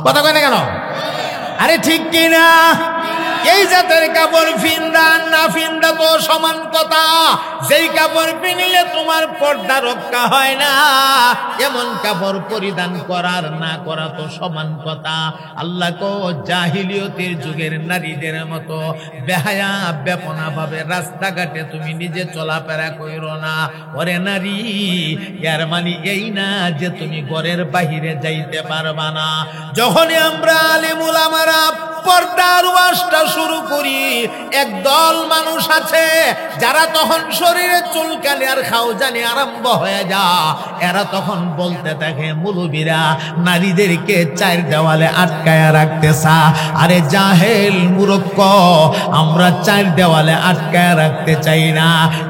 কথা কয় না কেন? আরে ঠিক কিনা? এই জাতের কাপড় ফিন্দা না ফিন্দা তো সমান কথা। যেই কাপড় পিনিলে তোমার পর্দা রক্ষা হয় না, এমন কাপড় পরিধান করার না করা তো সমান কথা। আল্লাহ কো জাহিলিয়তের যুগের নারীদের মতো বেহায়া বেপনা ভাবে রাস্তাঘাটে তুমি নিজে চলাফেরা কইরো না। ওরে নারী, এর মানে এই না যে তুমি ঘরের বাহিরে যাইতে পারবা না। যখনই আমরা আলেম উলামারা পর্দার ওয়াজটা শুরু করি, একদল মানুষ আছে যারা তখন শরীরে চুলকানি আর খাওজানি আরম্ভ হয়ে যা, এরা তখন বলতে থাকে, মুলুবিরা নারীদেরকে 4 দেওয়ালে আটকায়া রাখতেছা। আরে জাহেল মূর্খ, আমরা 4 দেওয়ালে আটকায়া রাখতে চাই না।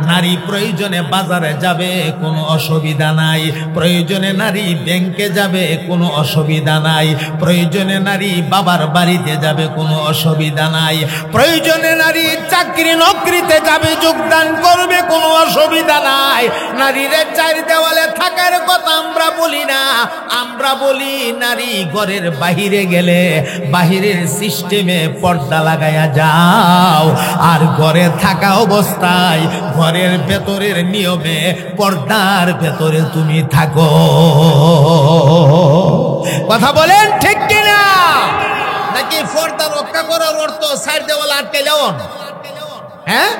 নারী প্রয়োজনে বাজারে যাবে, কোনো অসুবিধা নাই। প্রয়োজনে নারী ব্যাংকে যাবে, কোনো অসুবিধা নাই। প্রয়োজনে নারী বাবার বাড়িতে যাবে, কোনো অসুবিধা নাই। প্রয়োজনে নারী চাকরি নকরিতে যাবে, যোগদান করবে, কোনো অসুবিধা নাই। নারীর 4 দেওয়ালে থাকার কথা আমরা বলি না। আমরা বলি নারী ঘরের বাহিরে গেলে বাহিরের সিস্টেমে পর্দা লাগায়া যাও, আর ঘরে থাকা অবস্থায় ঘরের ভেতরের নিয়মে পর্দার ভেতরে তুমি থাকো। কথা বলেন ঠিক কিনা? নাকি পর্দা রক্ষা করার অর্থ 4 দেওয়াল আটকে যাওন? হ্যাঁ,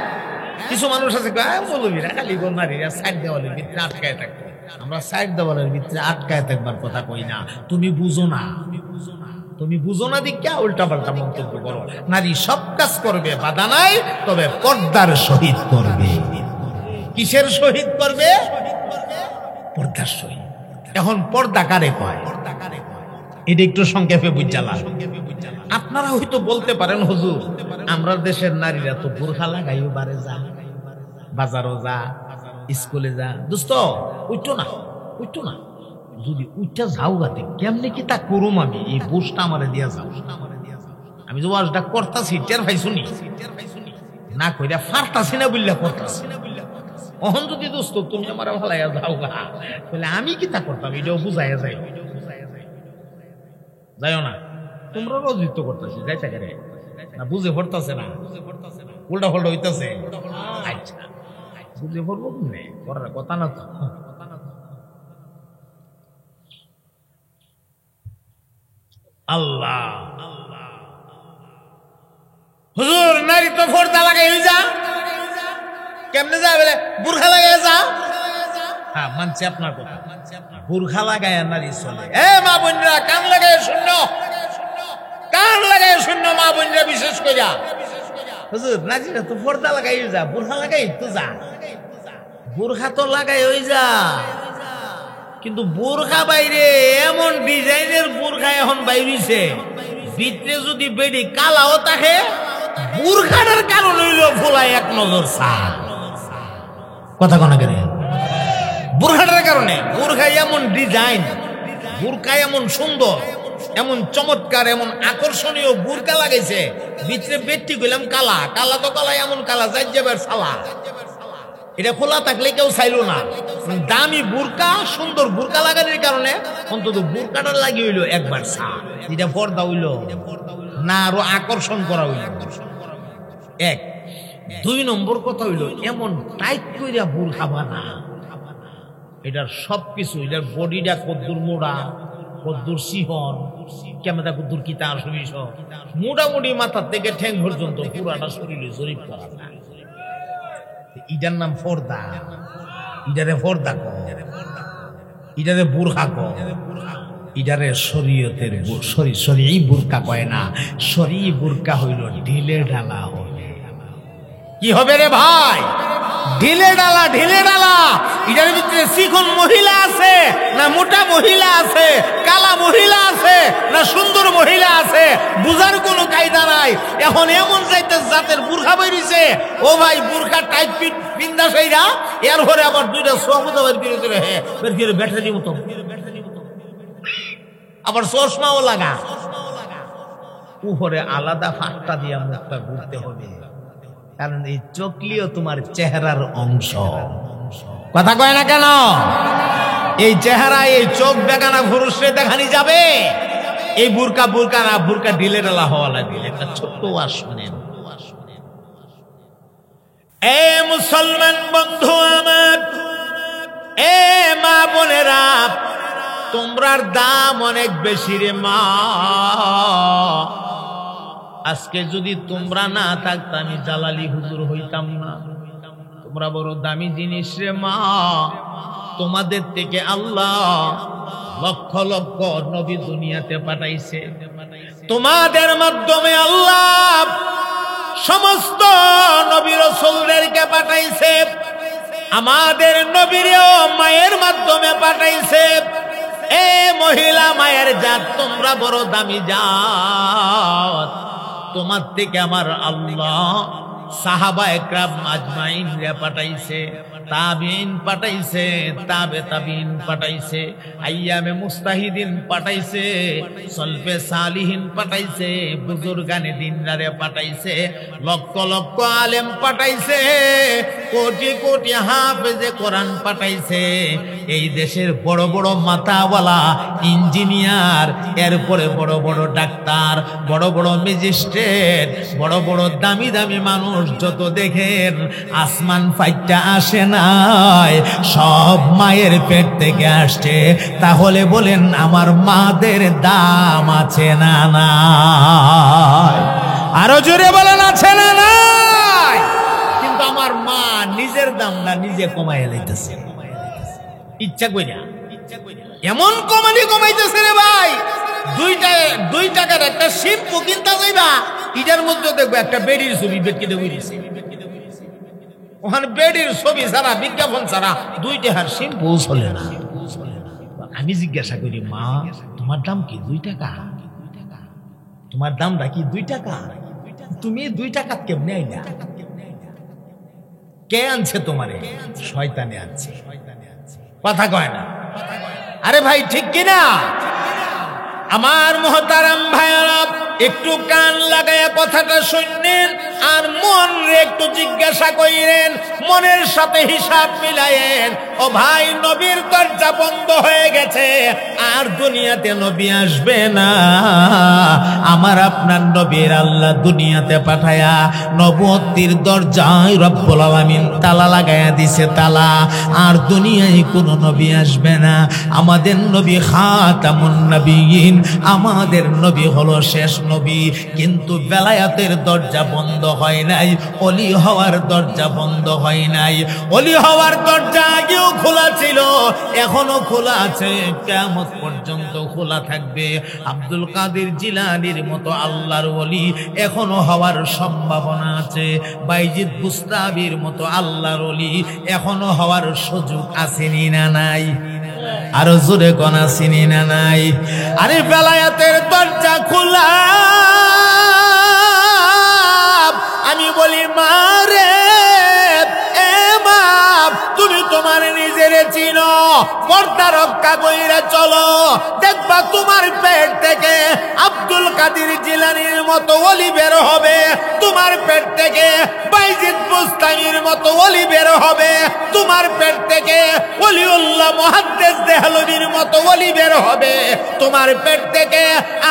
কিছু মানুষ আছে মৌলবীরা খালি নারীরা 4 দেওয়ালের ভিতরে আটকায় থাকবে। আমরা 4 দেওয়ালের ভিতরে আটকায় থাকবার কথা কই না। তুমি বুঝো না, তুমি বুঝো না দিকে উল্টা পাল্টা মন্তব্য করো। নারী সব কাজ করবে, বাধা নাই, তবে পর্দার সহিত করবে। কিসের সহিত করবে? পর্দার সহিত। এখন পর্দা কারে কয়? এটা একটু সংক্ষেপে বুঝালাম। আপনারা হয়তো বলতে পারেন, হুজুর আমরা দেশের নারীরা তো বোরখা লাগাইও বারে যা, বাজারও যা, স্কুলে যা। দোস্ত উঠতো না, উঠতো না। যদি উঠটা যাও গাতে কেমনে কি তা করুম আমি? এই বোসটা আমারে দিয়া যাও। আমি যে ওয়াজটা করতাছি টের পাইছো নি? না কইরা ফারতাছি না বললা করতাছি। অহন যদি দোস্ত তুমি আমার ভালাইয়া যাও গা, বলে আমি কি তা করতাম, এটাও বুঝাইয়া যাই। যাইও না, তোমরা রোজিত করতেছি, যাইতে গেলে না বুঝে পড়তেছে না, উল্টা ফল্টা হইতেছে। আচ্ছা বুঝে পড়বো করার কথা না তো। আল্লাহ হুজুর নারী তো পর্দা লাগাই যা, কেমনে যা বলে বুরখা লাগাই যা। হ্যাঁ মানছি আপনার কথা, বুরখা লাগায় নারী চলে। এ মা বোনরা কান লাগাই শূন্য, কান লাগাই শূন্য মা বোনরা বিশেষ করে। হুজুর নারীরা তো পর্দা লাগাই যা, বুরখা লাগাই তো যা, বুরখা তো লাগাই ওই যা। কিন্তু বুরখা বাইরে এমন ডিজাইনের বুরখা এখন বাইরেছে, ভিতরে যদি বেডি কালাও থাকে, বুরখাটার কারণ হইল ফোলায় এক নজর সা। কথা কোনা কেন? বুরখাটার কারণে। বুরখা এমন ডিজাইন, বুরখা এমন সুন্দর, এমন চমৎকার, এমন আকর্ষণীয় বুরকা লাগাইছে, ভিতরে বেডটি গেলাম কালা, কালা তো কালা, এমন কালা যাই যাবার সালা। এটা খোলা থাকলে কেউ চাইল না। দামি বুরকা, সুন্দর বুরকা লাগানোর কারণে অন্তত বুরকাটা লাগিয়ে হইলো একবার সা, এটা পর্দা হইল না, আরো আকর্ষণ করা হইল। এক। দুই নম্বর কথা হইল এমন টাইট কইরা বুরখা বানা, এটার সবকিছু, এটার বডিটা কদ্দুর মোড়া, কদ্দুর সিহন, কেমন কদ্দুর কি তার সবিস, মোটামুটি মাথার থেকে ঠ্যাং পর্যন্ত পুরাটা শরীরে জরিপ করা যায়। ইটার নাম পর্দা, ইটারে পর্দা কো, ইটারে বুরখা কো, ইটারে শরীয়তের শরীয়ী বুরকা কয় না। শরীয়ী বুরকা হইল ঢিলে ঢালা হবে। কি হবে রে ভাই? ঢিলে ডালা, ঢিলে ডালা। এটার ভিতরে চিকন মহিলা আছে না মোটা মহিলা আছে, কালা মহিলা আছে না সুন্দর মহিলা আছে, বুঝার কোনো কায়দা নাই। এখন এমন যাইতে জাতের বুরখা বেরিয়েছে, ও ভাই বুরখা টাইট পিট পিন্দা সেইরা, এর ঘরে আবার দুইটা সোয়ামতো বের করে দিলে, হ্যাঁ বের করে ব্যাটারি মতো, আবার চশমাও লাগা, উপরে আলাদা ফাঁকটা দিয়া মুখটা ঘুরতে হবে, কারণ এই চোখলিও তোমার চেহারার অংশ। কথা কয় না কেন? এই চেহারা, এই চোখ বেগানা পুরুষে দেখানি যাবে। এই বুরকা বুরকা না, বুরকা ঢিলে ঢালা হওয়া লাগবে। একটা ছোট্ট ওয়াজ শুনেন। এ মুসলমান বন্ধু আমার, এ মা বোনেরা, তোমরার দাম অনেক বেশি রে মা। আজকে যদি তোমরা না থাকতো আমি জালালি হুজুর হইতাম না। তোমরা বড় দামি জিনিস রে মা। তোমাদের থেকে আল্লাহ লক্ষ লক্ষ নবী দুনিয়াতে পাঠাইছে, তোমাদের মাধ্যমে আল্লাহ সমস্ত নবী রাসূলদেরকে পাঠাইছে, আমাদের নবীরেও মায়ের মাধ্যমে পাঠাইছে। এ মহিলা মায়ের জাত, তোমরা বড় দামি জাত। তোমার থেকে আমার আল্লাহ সাহাবা একরাম আজমাইন রে পাঠাইছে, তাবিঈন পাঠাইছে, তাবে তাবিঈন পাঠাইছে, আইয়ামে মুস্তাহিদিন পাঠাইছে, সলফে সালিহিন পাঠাইছে, বুজুর্গানে দিনদারে পাঠাইছে, লক্ষ লক্ষ আলেম পাঠাইছে, কোটি কোটি হাফেজে কোরআন পাঠাইছে। এই দেশের বড় বড় মাথাওয়ালা ইঞ্জিনিয়ার, এরপরে বড় বড় ডাক্তার, বড় বড় ম্যাজিস্ট্রেট, বড় বড় দামি দামি মানুষ যত দেখেন, আসমান ফাইটটা আসে নাই, সব মায়ের পেট থেকে আসছে। তাহলে বলেন আমার মাদের দাম আছে না নাই? আরো জোরে বলেন আছে না নাই? কিন্তু আমার মা নিজের দামটা নিজে কমাইয়া লইতেছে, ইচ্ছা কইরা এমন কমাইতেছে রে ভাই। 2 টাকার একটা শ্যাম্পু কিনতে যাইবা, এটার মধ্যে দেখবো একটা বেডির ছবি বেটকে বুঝেছে, ওখানে বেডির ছবি ছাড়া, বিজ্ঞাপন ছাড়া 2 টাকার শ্যাম্পু চলে না। আমি জিজ্ঞাসা করি, মা তোমার দাম কি 2 টাকা? তোমার দামটা কি 2 টাকা? তুমি 2 টাকা কেমনে আইলা? কে আনছে তোমারে? শয়তানে আনছে। কথা কয় না? আরে ভাই ঠিক কিনা? আমার মুহতারাম ভাইরা, একটু কান লাগায়া কথাটা শুনলেন, আর মন রে একটু জিজ্ঞাসা কইরেন, মনের সাথে হিসাব মিলায়েন। ও ভাই নবীর দরজা বন্ধ হয়ে গেছে, আর দুনিয়াতে নবী আসবে না। আমার আপনার নবীর আল্লাহ দুনিয়াতে পাঠায়া নবুয়তির দরজায় রব্বুল আলামিন তালা লাগায়া দিছে, তালা। আর দুনিয়ায় কোনো নবী আসবে না। আমাদের নবী খাতামুন নবিয়্যিন, আমাদের নবী হলো শেষ নবী। কিন্তু বেলায়াতের দরজা বন্ধ হয় নাই, ওলি হওয়ার দরজা বন্ধ হয় নাই। ওলি হওয়ার দরজা আগেও খোলা ছিল, এখনো খোলা আছে, কিয়ামত পর্যন্ত খোলা থাকবে। আব্দুল কাদের জিলানীর মতো আল্লাহর ওলি এখনো হওয়ার সম্ভাবনা আছে। বাইজিদ বুস্তামির মতো আল্লাহর ওলি এখনো হওয়ার সুযোগ আসেনি না নাই? আরো জোরে কোন আসেনি না নাই? আরে বেলায়াতের দরজা খোলা। আমি বলি মা রে, এ মা, তুমি তোমার নিজের চিনো, পর্দা রক্ষা কইরা চলো, দেখবা তোমার পেট থেকে আব্দুল কাদের জিলানীর মতো ওলি বের হবে, তোমার পেট থেকে বাইজিদ বুস্তামির মতো ওলি বের হবে, তোমার পেট থেকে ওলিউল্লাহ মুহাদ্দিস দেহলভীর মতো ওলি বের হবে, তোমার পেট থেকে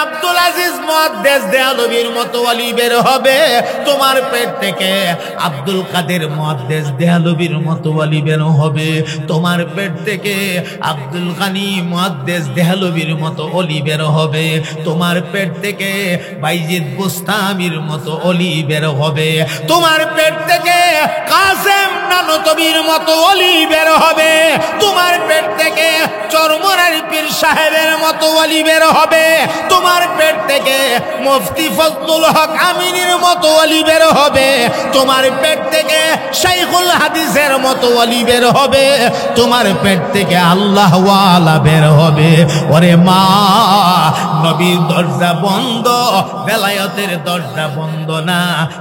আব্দুল আজিজ মুহাদ্দিস দেহলভীর মতো ওলি বের হবে, তোমার পেট থেকে আব্দুল কাদের মুহাদ্দিস দেহলভীর মতো ওলি বের হবে, তোমার পেট থেকে আব্দুল গানি মুহাদ্দিস দেহলভীর মতো ওলি বের হবে, তোমার পেট থেকে বাইজিদ বুস্তামির মতো ওলি বের হবে, তোমার পেট থেকে কাসেম নানতবীর মতো ওলি বের হবে, তোমার পেট থেকে চরমরার পীর সাহেবের মতো ওলি বের হবে, তোমার পেট থেকে মুফতি ফজলুল হক আমিনীর মতো ওলি বের হবে, তোমার পেট থেকে শাইখুল হাদিসের মতো ওলি বের হবে, তোমার পেট থেকে আল্লাহ ওয়ালা বের হবে। ওরে মা, নবীর দরজা বন্ধ, বেলায়েতের দরজা বন্ধ না।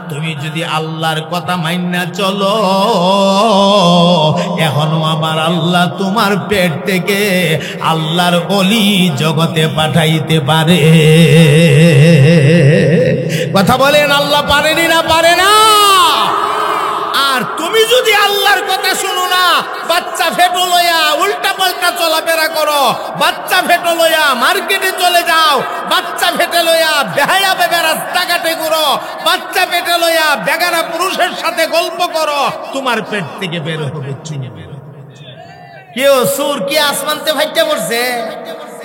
তুমি যদি আল্লাহর কথা মাইনা চলো, এখনো আমার আল্লাহ তোমার পেট থেকে আল্লাহর ওলি জগতে পাঠাইতে পারে। কথা বলেন, আল্লাহ পারেনি না পারে না? আর তুমি যদি আল্লাহর কথা শুনো না, বাচ্চা ফেটো লইয়া উল্টা পাল্টা চলাফেরা করো, বাচ্চা ফেটো লইয়া মার্কেটে চলে যাও, বাচ্চা ফেটে লইয়া বেহায়া বেবে রাস্তাঘাটে ঘুরো, বাচ্চা পেটে লইয়া বেগানা পুরুষের সাথে গল্প করো, তোমার পেট থেকে বের হবে চিনে বের হবে। কেউ সুর কি আসমানতে ভাইটা পড়ছে?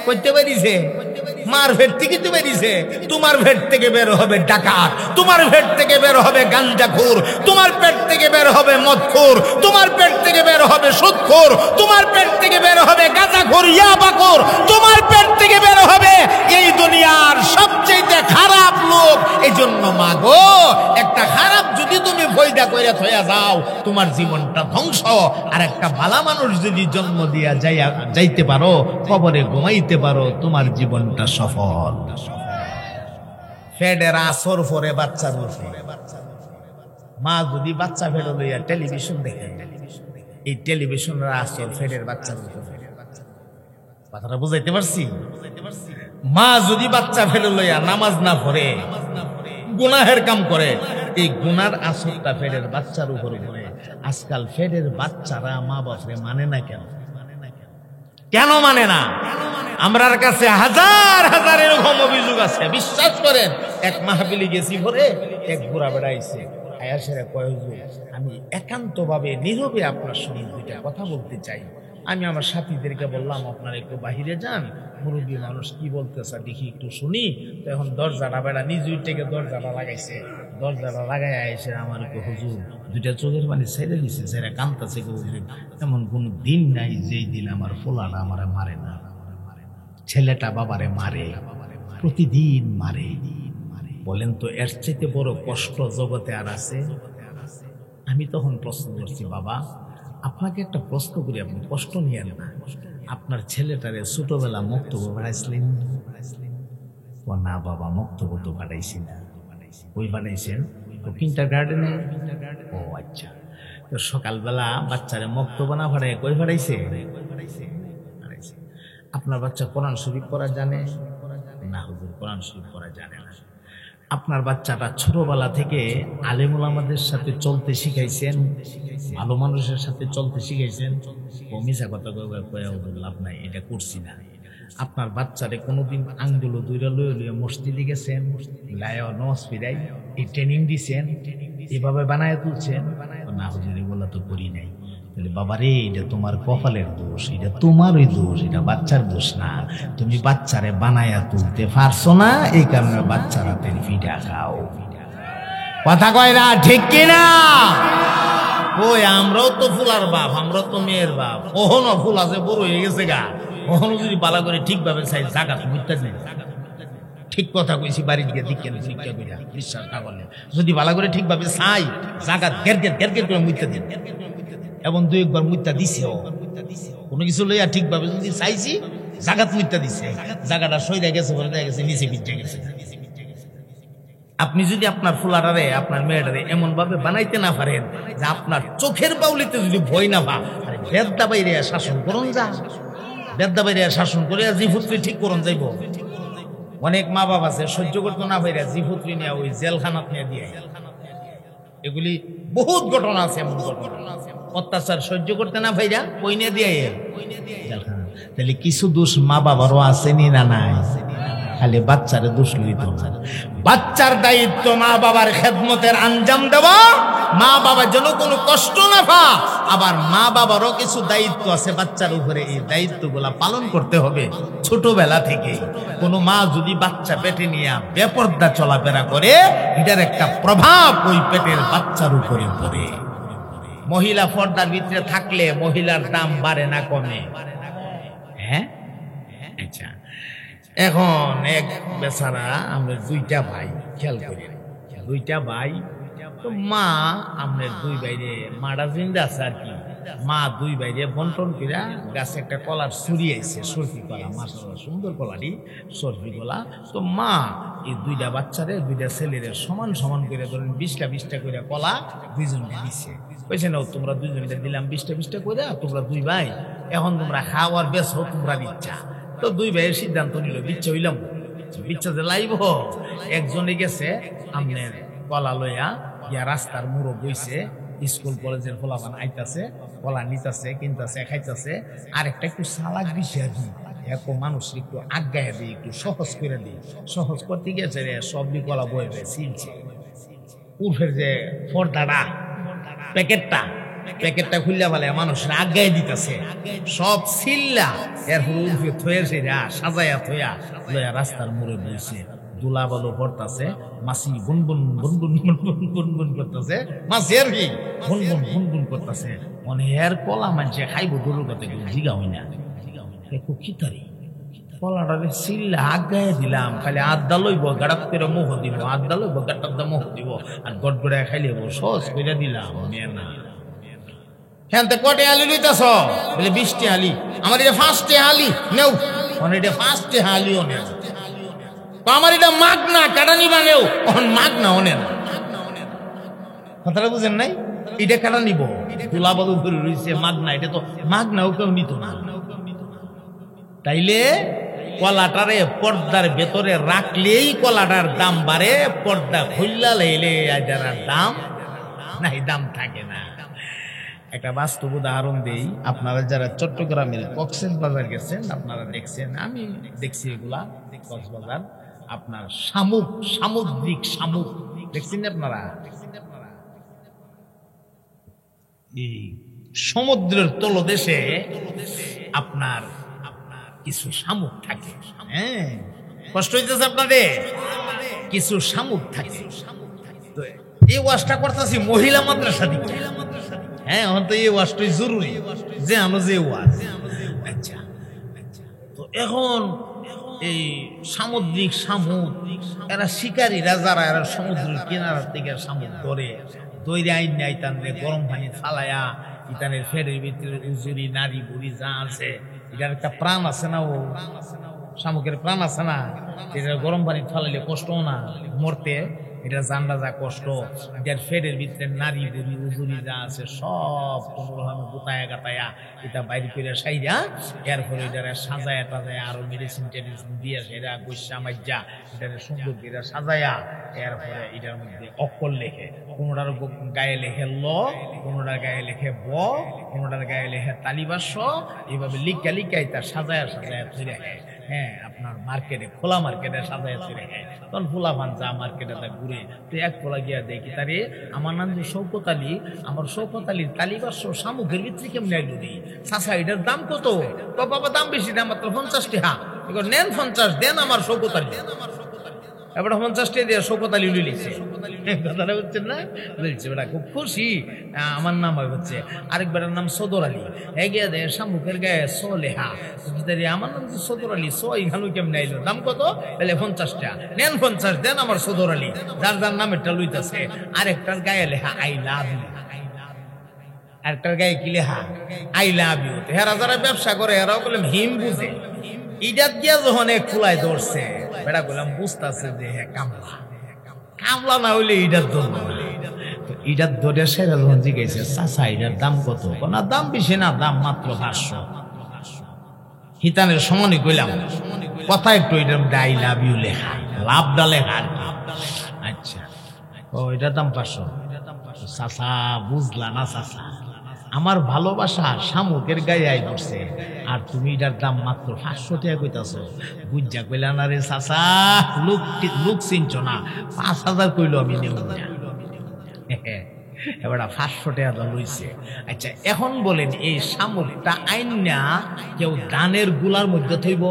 করতে পারিছে? মার ভেট থেকে তো বেরিয়েছে। তোমার ভেট থেকে বের হবে ডাকাত, তোমার ভেট থেকে বের হবে গাঞ্জাখোর, তোমার পেট থেকে বের হবে মদখোর, তোমার পেট থেকে বের হবে সুদখোর, তোমার পেট থেকে বের হবে গাঁজাখোর, ইয়াবাখোর, তোমার পেট থেকে বের হবে এই দুনিয়ার সবচেয়ে খারাপ লোক। এই জন্য মাগো, একটা খারাপ যদি তুমি ফয়দা কইরা থইয়া যাও, তোমার জীবনটা ধ্বংস। আর একটা ভালো মানুষ যদি জন্ম দিয়া যাইতে পারো, কবরে ঘুমাইতে পারো, তোমার জীবনটা সফল। ফেডের আসর পরে বাচ্চার উপরে, মা যদি বাচ্চা ফেডে লইয়া টেলিভিশন দেখে, এই টেলিভিশনের আসর ফেডের বাচ্চার উপরে। কথাটা বুঝাইতে পারছি? মা যদি বাচ্চা ফেডে লইয়া নামাজ না পড়ে, গুনাহের কাম করে, এই গুনার আসরটা ফেডের বাচ্চার উপরে পড়ে। আজকাল ফেডের বাচ্চারা মা বাপরে মানে না কেন? কেন মানে না? আমরার কাছে হাজার হাজার এরকম অভিযোগ আছে। বিশ্বাস করেন, এক মাহফিলে গেছি ভরে, এক বুড়া বেড়াইছে, আয়াসেরা কয় হুজুর, আমি একান্ত ভাবে নীরবে আপনার সঙ্গে দুইটা কথা বলতে চাই। আমি আমার সাথীদেরকে বললাম, আপনারা একটু বাহিরে যান, মুরব্বী মানুষ কি বলতেছে দেখি একটু শুনি। তো এখন দরজাটা বেড়া নিজুই থেকে দরজাটা লাগাইছে, দরজাটা লাগাই এসে আমার একটু হুজুর দুইটা চোখের পানি ছেড়ে দিছে, ছেড়ে কাঁদতেছে। এমন কোন দিন নাই যেই দিন আমার পোলাটা আমারে মারে না, ছেলেটা বাবারে মারে, প্রতিদিন মারে। বলেন তো এর চাইতে বড় কষ্ট জগতে আর আছে? আমি তখন প্রশ্ন করছি, বাবা আপনাকে একটা প্রশ্ন করি, আপনি কষ্ট নিয়েন না, আপনার ছেলেটারে ছোটবেলা মক্তব্য বাড়াইছিলেন? ও না বাবা, মক্তব্য তো বাড়াইছি না। ওই বানাইছেন কিন্টার গার্ডেনে? ও আচ্ছা। তো সকালবেলা বাচ্চারে মক্তব্য না ভাড়ায় কই ভাড়াইছে? আপনার বাচ্চা কোরআন শরীফ পড়া জানে না? হুজুর কোরআন শরীফ পড়া জানে না। আপনার বাচ্চাটা ছোটবেলা থেকে আলেমুল আমাদের সাথে চলতে শিখাইছেন, ভালো মানুষের সাথে চলতে শিখাইছেন, ও মিশা কথা কয়ে লাভ নাই, এটা করছি না। আপনার বাচ্চারে কোনোদিন আঙ্গুলো দুইটা লয়ে লয়ে মসজিদে গেছেন, লায়া নমাজ ফিরাই এই ট্রেনিং দিছেন, এভাবে বানায় তুলছেন? না হুজুর এগুলো তো করি নাই। বলে বাবা রে, এটা তোমার কপালের দোষ, এটা তোমারই দোষ, এটা বাচ্চার দোষ না। তুমি বাচ্চারে বানায়া তুলতে পারছো না, এই কারণে বাচ্চারা তেল ফিটা খাও। কথা কয় না, ঠিক কিনা? ওই আমরাও তো ফুলার বাপ, আমরাও তো মেয়ের বাপ, ওহনো ফুল আছে বড় হয়ে গেছে গা, ওহনো যদি বালা করে ঠিকভাবে চাই জাগাত বুঝতে নেই। ঠিক কথা কইছি, বাড়ির দিকে দিকে পরীক্ষা কইরা বিশ্বাস না করলে যদি বালা করে ঠিকভাবে চাই জাগাত ঘের ঘের ঘের ঘের করে মুইতে দেন, এবং দুই একবার মুইতা দিছেও, কোনো কিছু লইয়া ঠিকভাবে যদি চাইছি জাগাত মুইতা দিছে, জায়গাটা সইরা গেছে বলে দেখা গেছে নিচে পিঠে গেছে। আপনি যদি আপনার ফুলাটারে আপনার মেয়েটারে এমন ভাবে বানাইতে না পারেন যে আপনার চোখের বাউলিতে যদি ভয় না পা, বেদ্যা বাইরে শাসন করুন, যা বেদ্যা বাইরে শাসন করে জিফুত্রি ঠিক করুন যাইব। অনেক মা বাবা আছে সহ্য করতে না পাইরা জিফুত্রি নিয়ে ওই জেলখানাত নিয়ে দিয়ে, এগুলি বহুত ঘটনা আছে, এমন ঘটনা অত্যাচার সহ্য করতে না পাইরা ওই নিয়ে দিয়ে জেলখানা। তাহলে কিছু দোষ মা বাবারও আসেনি না নাই? খালি বাচ্চারে দোষ লইত না। বাচ্চার দায়িত্ব মা বাবার খেদমতের আঞ্জাম দেওয়া, মা বাবার যেন কোনো কষ্ট না পা। আবার মা বাবারও কিছু দায়িত্ব আছে বাচ্চার উপরে, এই দায়িত্বগুলা পালন করতে হবে ছোটবেলা থেকে। কোনো মা যদি বাচ্চা পেটে নিয়ে বেপরদা চলাফেরা করে, এটার একটা প্রভাব ওই পেটের বাচ্চার উপরে পড়ে। মহিলা পর্দার ভিতরে থাকলে মহিলার দাম বাড়ে না কমে? হ্যাঁ, আচ্ছা। এখন এক বেচারা, আমরা দুইটা ভাই, খেয়াল করি দুইটা ভাই, তো মা আমরা দুই বাইরে মারা জিন্দা আছে আর কি, মা দুই বাইরে বন্টন কইরা গাছে একটা কলার ছুরি আইছে, সরফি কলা, মাশাআল্লাহ সুন্দর কলারই সরফি কলা। তো মা এই দুইটা বাচ্চারে, দুইটা ছেলেরে সমান সমান করে ধরেন 20টা করে কলা দুইজনকে দিচ্ছে। কইছে না তোমরা দুইজনকে দিলাম 20টা করে, তোমরা দুই ভাই এখন তোমরা খাওয়ার বেশ হোক তোমরা ইচ্ছা। তো দুই ভাইয়ের সিদ্ধান্ত নিল বিচ্ছা হইলাম, বিচ্ছা যে লাইব। একজনে গেছে আমনের কলা লইয়া গিয়া রাস্তার মুড়ো বইছে, স্কুল কলেজের ফলাফান আইতাছে, কলা নিতাছে, কিনতাছে, খাইতাছে। আর একটা একটু সালাক বিষয় দিই, একটু মানুষ একটু আজ্ঞায় দিই, একটু সহজ করে দিই। সহজ করতে গেছে রে, সবই কলা বয়ে বয়ে ছিলছে। উর্ফের যে পর্দাটা, প্যাকেটটা খুললা বলে মানুষ আজ্ঞায় দিতেছে, সব ছিল্লা এরপর উর্ফে থয়েছে সাজাইয়া থইয়া লইয়া রাস্তার মোড়ে বইছে। দুলা বালু পড়তাছে, মাসি গুনগুন গুনগুন গুনগুন গুনগুন করতেছে, মাসি আর কি গুনগুন গুনগুন করতেছে। অনেক কলা মানছে খাইব, দূরের কথা কেউ জিগা হই না। খিতারি কলাটারে চিল্লা আজ্ঞায় দিলাম, খালি আড্ডা লইব, গাড়াত করে মুখ দিব, আড্ডা লইব, গাটার মুখ দিব, আর গড় গড়ায় খাইলে সহজ করে দিলাম। না হ্যাঁ, কটে আলি লইতেছ? বলে 20টি আলি। আমার এটা 5টি আলি নেও, এটা 5টি আলিও নেও। আমার এটা মাগ না, কাটা নিবা নেও, এখন মাগ না অনেক। কথাটা বুঝেন নাই? এটা কাটা নিব, তুলা বালু করে রয়েছে মাগ না, এটা তো মাগ নাও কেউ নিত না। তাইলে কলাটারে পর্দার ভেতরে রাখলেই কলাটার দাম বাড়ে, পর্দা খুললা লাইলে যারা দাম নাই, দাম থাকে না। একটা বাস্তব উদাহরণ দেই, আপনারা যারা চট্টগ্রামের কক্সবাজার গেছেন আপনারা দেখছেন, আমি দেখছি এগুলা। কক্সবাজার আপনার সামুদ্রিক শামুক দেখছেন আপনারা? এই সমুদ্রের তলদেশে আপনার কিছু শামুক থাকে। হ্যাঁ, কষ্ট হইতেছে আপনাদের? কিছু শামুক থাকে। তো এই ওয়াজটা করতেছি মহিলা মাদ্রাসা দিকে। হ্যাঁ, এখন তো এই ওয়াজটাই জরুরি, যে আমরা যে ওয়াজ। আচ্ছা, তো এখন এই সামুদ্রিক শামুক, এরা শিকারীরা যারা, এরা সমুদ্রের কিনারার থেকে শামুক ধরে দইরে আইন নেয়, তাদের গরম পানি ফালাইয়া ইতানের ফেরের ভিতরে উজুরি নারী বুড়ি যা আছে, এটার একটা প্রাণ আছে না, ও শামুকের প্রাণ আছে না, এটা গরম পানি ফালাইলে কষ্ট না মরতে, এটা জানলা যা কষ্ট, এটার ফেরের ভিতরে নারী বুড়ি উজুরি যা আছে সব কোনোরকমে গোতায়া গাতায়া এটা বাইরে করে সাইরা এরপরে এটারে সাজায়া টাজায়া আরো মেডিসিন টেডিসিন দিয়ে সেটা বৈশা মাজ্জা এটারে সুন্দর করে সাজায়া এরপরে এটার মধ্যে অক্ষর লেখে, কোনোটার গায়ে লেখে ল, কোনোটার গায়ে লেখে ব, কোনোটার গায়ে লেখে তালিবাস্য, এইভাবে লিখা লিখাই তার সাজায়া সাজায়া ধরে হ্যাঁ আপনার মার্কেটে খোলা মার্কেটে সাজায় চলে যায়। তখন ফোলা ভাঞ্চা মার্কেটে তা ঘুরে তো এক ফোলা গিয়া দেখি তারে আমার নাম যে শৌকত আলী, আমার শৌকত আলীর তালিবাস্য শামুকের ভিতরে কেমনি আইলো রে চাচা, এটার দাম কত? বাবা দাম বেশি না, মাত্র 50 টাকা। নেন 50 দেন আমার শৌকত আলী, এবার 50 টাকা দিয়ে শৌকত আলী লিখছে। কথাটা বুঝছেন না? বলছে বেটা খুব খুশি, আমার নাম হচ্ছে আরেক বেটার নাম সদর আলী, এগিয়ে দেয় শামুকের গায়ে স লেহা, আমার নাম যে সদর আলী, স এখানে কেমন আইলো, দাম কত? বলে 50 টাকা। নেন 50 দেন আমার সদর আলী, যার যার নামেরটা লইতেছে। আরেকটার গায়ে লেখা আই লাভ ইউ, আরেকটার গায়ে কি লেখা আই লাভ ইউ। হেরা যারা ব্যবসা করে এরাও বলে হিম বুঝে, ইটাত গিয়া যখন এক ফুলাই ধরছে বেটা বললাম বুঝতেছে যে হ্যাঁ কামলা, কামলা না হইলে ইটার ধরবো না। তো ইটার ধরে সেরা যখন জিজ্ঞেস চাচা এটার দাম কত? না দাম বেশি না, দাম মাত্র 500। হিতানের সমানই কইলাম কথা একটু এটার আই লাভ ইউ লেখা, লাভটা লেখা। আচ্ছা ও এটার দাম 500। চাচা বুঝলা না চাচা, আমার ভালোবাসা শামুকের গায়ে আই পড়ছে আর তুমি এটার দাম মাত্র 500 টাকা কইতাছো। বুঝা কইলা না রে চাচা, লুক চিনছ না, 5000 কইলো আমি নেব না। এবার 500 টাকা দাম লইছে। আচ্ছা এখন বলেন এই শামুকটা আইনা কেউ ধানের গুলার মধ্যে থইব?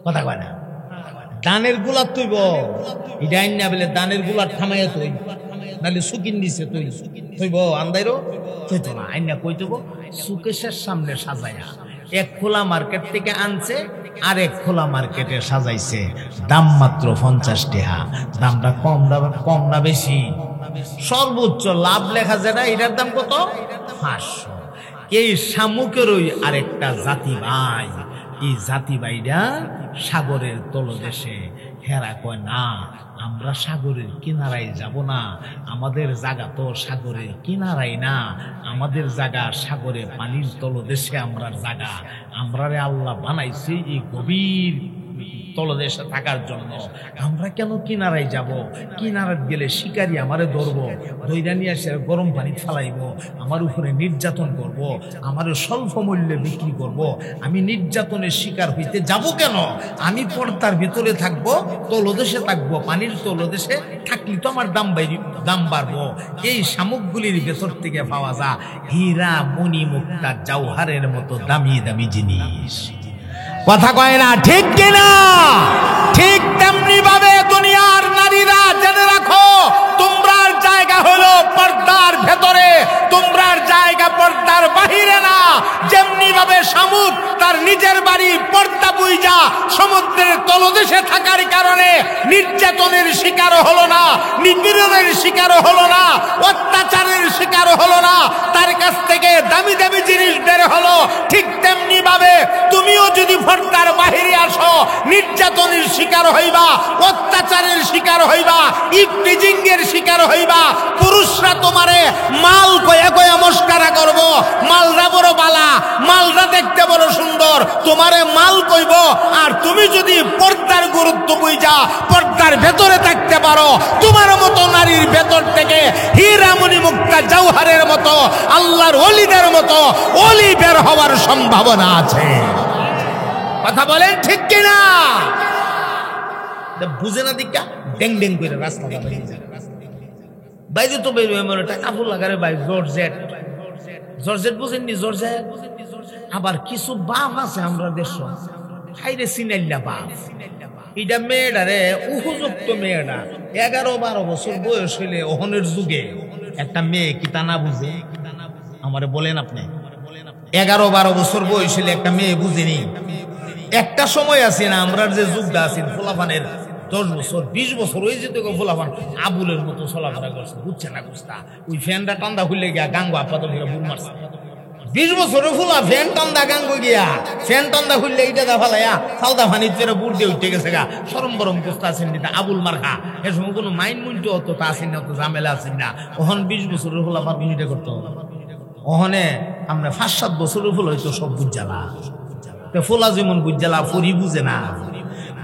কথা কয় না, ধানের গুলার থইব? এটা আইনা বলে ধানের গুলার থামাইয়া থইব, নাহলে সুকিন দিছে তুই থইব আন্দাইরো থইতো না। আইনা কই থইব? সুকেশের সামনে সাজায়া। এক খোলা মার্কেট থেকে আনছে আর এক খোলা মার্কেটে সাজাইছে, দাম মাত্র 50 টাকা। দামটা কম না বেশি? সর্বোচ্চ লাভ লেখা যেটা এটার দাম কত? 500। এই শামুকেরই আরেকটা জাতি ভাই, এই জাতি ভাইরা সাগরের তলদেশে। হেরা কয় না আমরা সাগরের কিনারায় যাব না, আমাদের জায়গা তো সাগরের কিনারায় না, আমাদের জায়গা সাগরে পানির তলদেশে। আমরা জায়গা আমরারে আল্লাহ বানাইছে এই গভীর তলদেশে থাকার জন্য। আমরা কেন কিনারায় যাব? কিনারায় গেলে শিকারি আমারে ধরবো, দইরা নিয়ে আসে গরম পানি ফালাইব, আমার উপরে নির্যাতন করব, আমারও স্বল্প মূল্যে বিক্রি করব। আমি নির্যাতনের শিকার হইতে যাব কেন? আমি পর্দার ভিতরে থাকবো, তলদেশে থাকবো, পানির তলদেশে থাকলে তো আমার দাম বাড়বো। এই শামুকগুলির ভেতর থেকে পাওয়া যায় হীরা মণি মুক্তা জওহারের মতো দামি দামি জিনিস। কথা কয় না ঠিক কিনা? ঠিক তেমনি ভাবে দুনিয়ার নারীরা জেনে রাখো, তোমরার জায়গা হলো পর্দার ভেতরে, তোমরার জায়গা পর্দার বাহিরে না। যেমনি ভাবে শামুক তার নিজের বাড়ি পর্দা বুইজা সমুদ্রের তলদেশে থাকার কারণে নির্যাতনের শিকার হলো না, নিপীড়নের শিকার হলো না, অত্যাচারের শিকার হলো না, তার কাছ থেকে দামি দামি জিনিস বের হলো। ঠিক তেমনি ভাবে তুমিও যদি পর্দার বাহিরে আসো, নির্যাতনের শিকার হইবা, অত্যাচারের শিকার হইবা, ইফটিজিংয়ের শিকার হইবা। পুরুষরা তোমারে মাল কয়া কয়া মস্কারা করবো, মালরা বড় বালা, মালরা দেখতে বড় সুন্দর, তোমারে মাল কইব। আর তুমি যদি পর্দার গুরুত্ব বুঝা পর্দার ভেতরে থাকতে পারো, তোমার মতো নারীর ভেতর থেকে হীরামণি মুক্তা জওহারের মতো আল্লাহর ওলিদের মতো ওলি বের হওয়ার সম্ভাবনা আছে। কথা বলেন ঠিক কিনা? বুঝে না দিকা ডেং ডেং করে রাস্তা বাইরে তো বের এমন একটা কাপড় লাগারে ভাই, জর্জেট। জর্জেট বুঝেননি? জর্জেট আবার কিছু বাপ আছে আমরা দেশ হাইরে সিনাইল্লা বাপ। এটা মেয়েটা রে উপযুক্ত মেয়েটা 11-12 বছর বয়স হইলে ওহনের যুগে একটা মেয়ে কি তা না বুঝে? আমারে বলেন আপনি, 11-12 বছর বয়স হইলে একটা মেয়ে বুঝেনি? একটা সময় আছে না আমরা যে যুগটা আছি ফোলাফানের 10 বছর 20 বছর ওই যেত ফোলাফান আবুলের মতো চলাফেরা করছে, বুঝছে না গুস্তা। ওই ফ্যানটা টান্দা খুলে গিয়া গাঙ্গু আপাতত বুল মারছে, 20 বছরের ফুলা ফ্যান টান্দা গাঙ্গ গিয়া ফ্যান টান্দা খুললে এইটা দা ফালাইয়া সালদা ফানির চেয়ে বুড় দিয়ে উঠে গেছে গা সরম বরম কুস্তা আছেন না আবুল মারখা এ সময় কোনো মাইন মুন্টু অত তা আসেন না অত ঝামেলা আছেন না ওহন 20 বছরের ফুলা পারবো এটা করতে হবে ওহনে আমরা 5-7 বছরের ফুল হয়তো সব বুঝালা ফোলা যেমন বুঝালা ফরি বুঝে না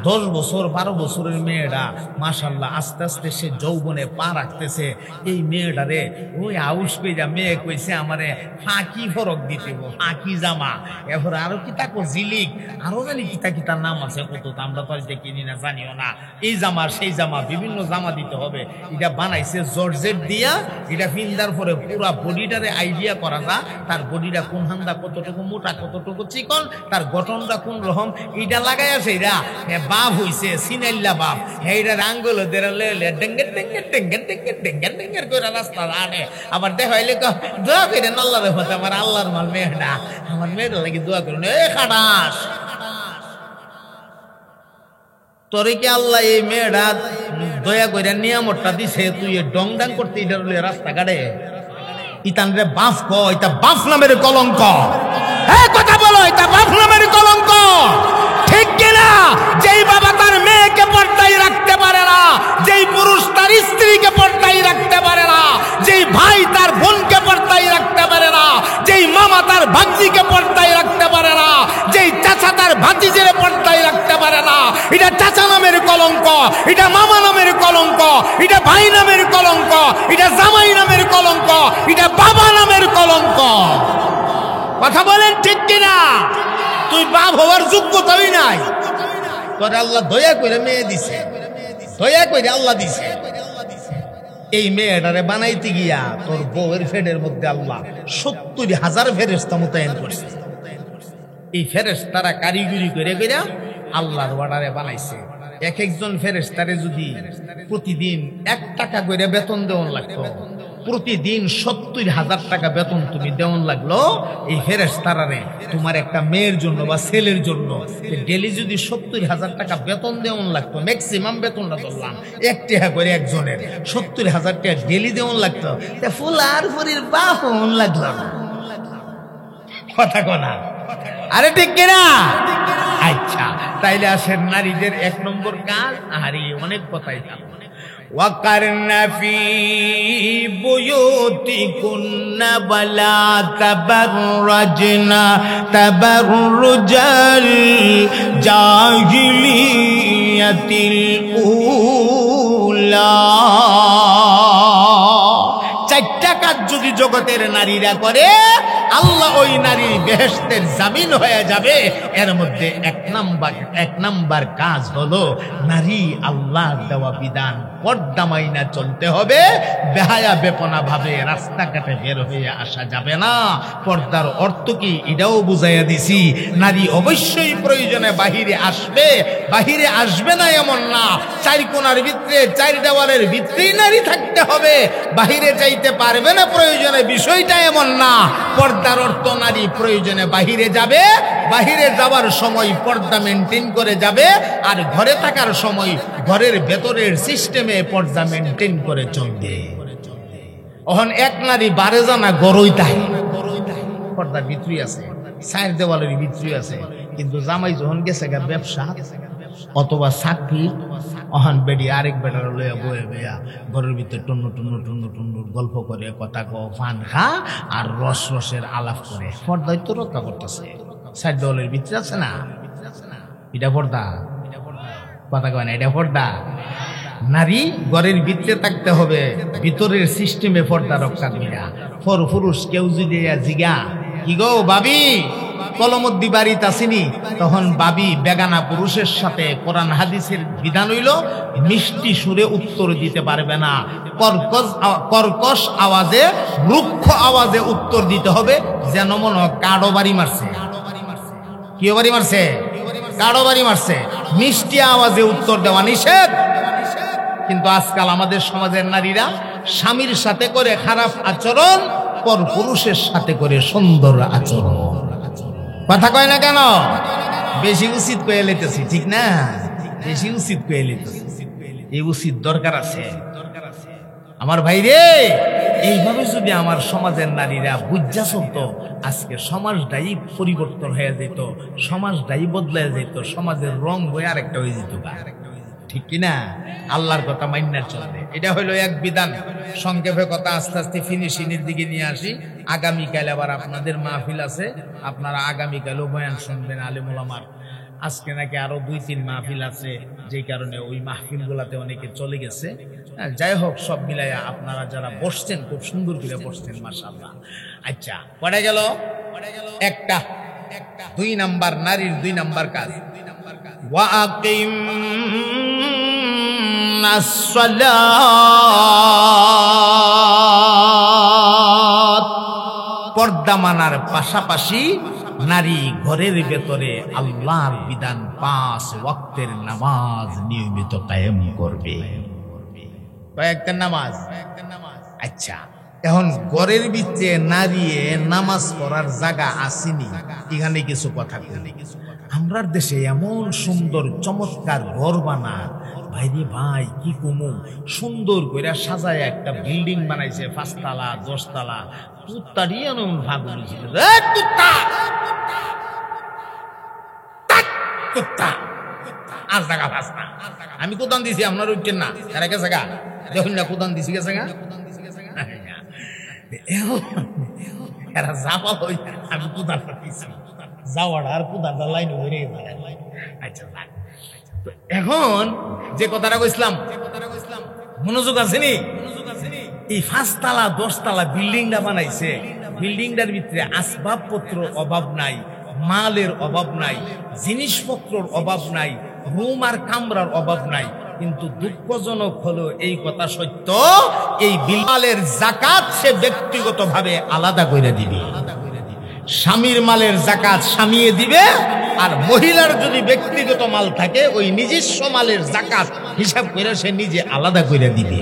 10 বছর 12 বছরের মেয়েরা মাশাআল্লাহ আস্তে আস্তে সে যৌবনে পা রাখতেছে এই মেয়েটারে ওই আউস পেয়ে মেয়ে কইছে আমারে ফাঁকি ফরক দিতে ফাঁকি জামা এরপর আরো কিতা কো জিলিক আরো জানি কিতা কিতার নাম আছে কত আমরা তো আজকে কিনি না জানিও না এই জামা সেই জামা বিভিন্ন জামা দিতে হবে এটা বানাইছে জর্জেট দিয়া এটা ফিন্দার পরে পুরা বডিটারে আইডিয়া করা যা তার বডিটা কোন হান্দা কতটুকু মোটা কতটুকু চিকন তার গঠনটা কোন রকম এটা লাগাইয়া সেইরা বাপ হইছে সিনাইল্লা বাপ এইটা আঙ্গুল দেরালে ডেঙ্গের ডেঙ্গের ডেঙ্গের ডেঙ্গের ডেঙ্গের ডেঙ্গের করে রাস্তা আনে আবার দেখাইলে দোয়া করেন আল্লাহর হতে আমার আল্লাহর মাল মেয়েটা আমার মেয়েটা লাগি দোয়া করুন এ খাটাস তোরে কি আল্লাহ এই মেয়েটা দয়া করে নিয়ামতটা দিছে তুই ডং ডাং করতে এটা রাস্তাঘাটে ইতান রে বাপ ক এটা বাপ নামের কলঙ্ক কথা বলো এটা বাপ নামের কলঙ্ক ঠিক কিনা যেই বাবা তার মেয়েকে পর্দায় রাখতে পারে না যেই পুরুষ তার স্ত্রীকে পর্দায় রাখতে পারে না যেই ভাই তার বোনকে পর্দায় রাখতে পারে না যেই মামা তার ভাগ্নিকে পর্দায় রাখতে পারে না যেই চাচা তার ভাতিজের পর্দায় রাখতে পারে না এটা চাচা নামের কলঙ্ক এটা মামা নামের কলঙ্ক এটা ভাই নামের কলঙ্ক এটা জামাই নামের কলঙ্ক এটা বাবা নামের কলঙ্ক কথা বলেন ঠিক কিনা তুই বাপ হওয়ার যোগ্যতাই নাই তোর আল্লাহ দয়া করে মেয়ে দিছে দয়া করে আল্লাহ দিছে এই মেয়েটারে বানাইতে গিয়া তোর বউয়ের ফেডের মধ্যে আল্লাহ 70,000 ফেরেশতা মোতায়েন করছে এই ফেরেশতারা কারিগরি করে করে আল্লাহর অর্ডারে বানাইছে এক একজন ফেরেশতারে যদি প্রতিদিন 1 টাকা করে বেতন দেওয়ান লাগতো প্রতিদিন 70,000 টাকা বেতন তুমি দেওয়ান লাগলো এই ফেরেশতারারে তোমার একটা মেয়ের জন্য বা ছেলের জন্য ডেলি যদি 70,000 টাকা বেতন দেওয়ান লাগতো ম্যাক্সিমাম বেতনটা ধরলাম 1 টাকা করে একজনের 70,000 টাকা ডেলি দেওয়ান লাগতো ফুলার ফুরির বাপ লাগলো না কথা কনা আরে ঠিক কিনা আচ্ছা তাইলে আসেন নারীদের 1 নম্বর কাজ আরে অনেক কথাই থাকবে وَقَرْنَ فِي بُيُوتِكُنَّ وَلَا تَبَرَّجْنَ تَبَرُّجَ الْجَاهِلِيَّةِ الْأُولَى চারটা কাজ যদি জগতের নারীরা করে আল্লাহ ওই নারী বেহেশতের জামিন হয়ে যাবে এর মধ্যে 1 নাম্বার কাজ হলো নারী আল্লাহর দেওয়া বিধান পর্দা মাইনা চলতে হবে বেহায়া বেপনা ভাবে রাস্তাঘাটে বের হয়ে আসা যাবে না পর্দার অর্থ কি এটাও বুঝাইয়া দিছি নারী অবশ্যই প্রয়োজনে বাহিরে আসবে না এমন না 4 কোণার ভিতরে 4 দেওয়ালের ভিতরেই নারী থাকতে হবে বাহিরে যাইতে পারবে না প্রয়োজনে বিষয়টা এমন না পর্দার অর্থ নারী প্রয়োজনে বাহিরে যাবে বাহিরে যাওয়ার সময় পর্দা মেনটেন করে যাবে আর ঘরে থাকার সময় ঘরের ভেতরের সিস্টেমে পর্দা মেনটেন করে চলবে এখন এক নারী 12 জানা গরই তাই পর্দার ভিতরেই আছে 4 দেওয়ালের ভিতরেই আছে কিন্তু জামাই যখন গেছে ব্যবসা অথবা চাকরি অহন বেডি আরেক বেটার লইয়া বয়ে বেয়া ঘরের ভিতরে টুন্নু টুন্নু টুন্নু টুন্নু গল্প করে কথা কো ফান খা আর রসের আলাপ করে পর্দায় তো রক্ষা করতেছে 4 দেওয়ালের ভিতরে আছে না এটা পর্দা কথা কয় না এটা পর্দা নারী ঘরের ভিতরে থাকতে হবে ভিতরের সিস্টেমে পর্দা রক্ষা করিয়া পুরুষ কেউ যদি জিগা কি গো ভাবি কলমদ্দি বাড়িতে আসেনি তখন বাবি বেগানা পুরুষের সাথে কোরআন হাদিসের বিধান হইল মিষ্টি সুরে উত্তর দিতে পারবে না কর্কশ আওয়াজে রুক্ষ আওয়াজে উত্তর দিতে হবে যেন মনে কাড়ো বাড়ি মারছে কি বাড়ি মারছে কাড়ো বাড়ি মারছে মিষ্টি আওয়াজে উত্তর দেওয়া নিষেধ কিন্তু আজকাল আমাদের সমাজের নারীরা স্বামীর সাথে করে খারাপ আচরণ পর পুরুষের সাথে করে সুন্দর আচরণ কথা কয় না কেন বেশি উচিত কয়ে লেতেছি ঠিক না বেশি উচিত কয়ে লেতেছি এই উচিত দরকার আছে আমার ভাই রে, এইভাবে যদি আমার সমাজের নারীরা বুঝা চলতো, আজকে সমাজটাই পরিবর্তন হয়ে যেত, সমাজটাই বদলায় যেত, সমাজের রং হয়ে আরেকটা হয়ে যেত। ঠিক কিনা? আল্লাহর কথা মাইন্না চলবে, এটা হলো এক বিধান। সংক্ষেপে কথা আস্তে আস্তে ফিনিশিংয়ের দিকে নিয়ে আসি। আগামীকাল আবার আপনাদের মাহফিল আছে, আপনারা আগামীকালও বয়ান শুনবেন আলেম ওলামার। আজকে নাকি আরো 2-3 মাহফিল আছে, যে কারণে ওই মাহফিল গুলাতে অনেকে চলে গেছে। যাই হোক, সব মিলাইয়া আপনারা যারা বসছেন খুব সুন্দর করে বসছেন, মাশাআল্লাহ। আচ্ছা, পড়ে গেল একটা 2 নাম্বার, নারীর 2 নাম্বার কাজ, ওয়া আকিমনাস সালাত। পর্দা মানার পাশাপাশি নারী ঘরের ভেতরে আল্লাহর বিধান 5 ওয়াক্তের নামাজ নিয়মিত কায়েম করবে। কয়েকটা নামাজ? আচ্ছা, এখন ঘরের ভিতরে নারীয়ে নামাজ পড়ার জায়গা আসেনি, এখানে কিছু কথা বলি। আমরা দেশে এমন সুন্দর চমৎকার ঘর বানা, ভাইরে ভাই কি কমু, সুন্দর করে সাজায় একটা বিল্ডিং বানাইছে, 5 তলা 10 তলা। কুত্তারই এমন ভাগ হয়েছিল, আজ টাকা ফাঁস না। আমি কোদান দিছি, আপনার উঠছেন না, এরা গেছে গা, দেখুন না কোদান দিছি, গেছে গা। এরা যাওয়া হই, আমি কোদানটা দিছি, যাওয়াটা আর কোদানটা লাইন ধরে গেছে। আচ্ছা, এখন যে কথাটা কইছিলাম, মনোযোগ আছে নি? এই 5 তলা 10 তলা বিল্ডিংটা বানাইছে, বিল্ডিংটার ভিতরে আসবাবপত্র অভাব নাই, মালের অভাব নাই, জিনিসপত্রের অভাব নাই, রুম আর কামরার অভাব নাই। কিন্তু দুঃখজনক হলো এই কথা সত্য, এই মালের যাকাত সে ব্যক্তিগতভাবে আলাদা করে দিবে। স্বামীর মালের যাকাত স্বামীয়ে দিবে, আর মহিলার যদি ব্যক্তিগত মাল থাকে ওই নিজস্ব মালের যাকাত হিসাব করে সে নিজে আলাদা করে দিবে।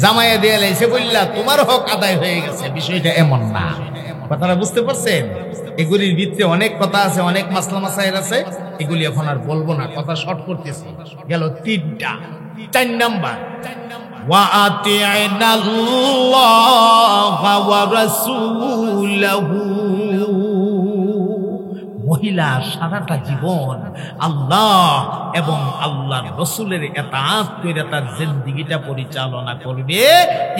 জামাইয়া দিয়ে লাইছে বললা তোমার হক আদায় হয়ে গেছে, বিষয়টা এমন না। কথাটা বুঝতে পারছেন? এগুলির ভিতরে অনেক কথা আছে, অনেক মাসলা মাসাইল আছে, এগুলি এখন আর বলবো না, কথা শর্ট করতেছি। গেল 3টা। 4 নাম্বার, ওয়া আতি'নাল্লাহা ওয়া রাসূলাহু। মহিলা সারাটা জীবন আল্লাহ এবং আল্লাহর রাসূলের ইতাআত করে তার জিন্দেগিটা পরিচালনা করবে।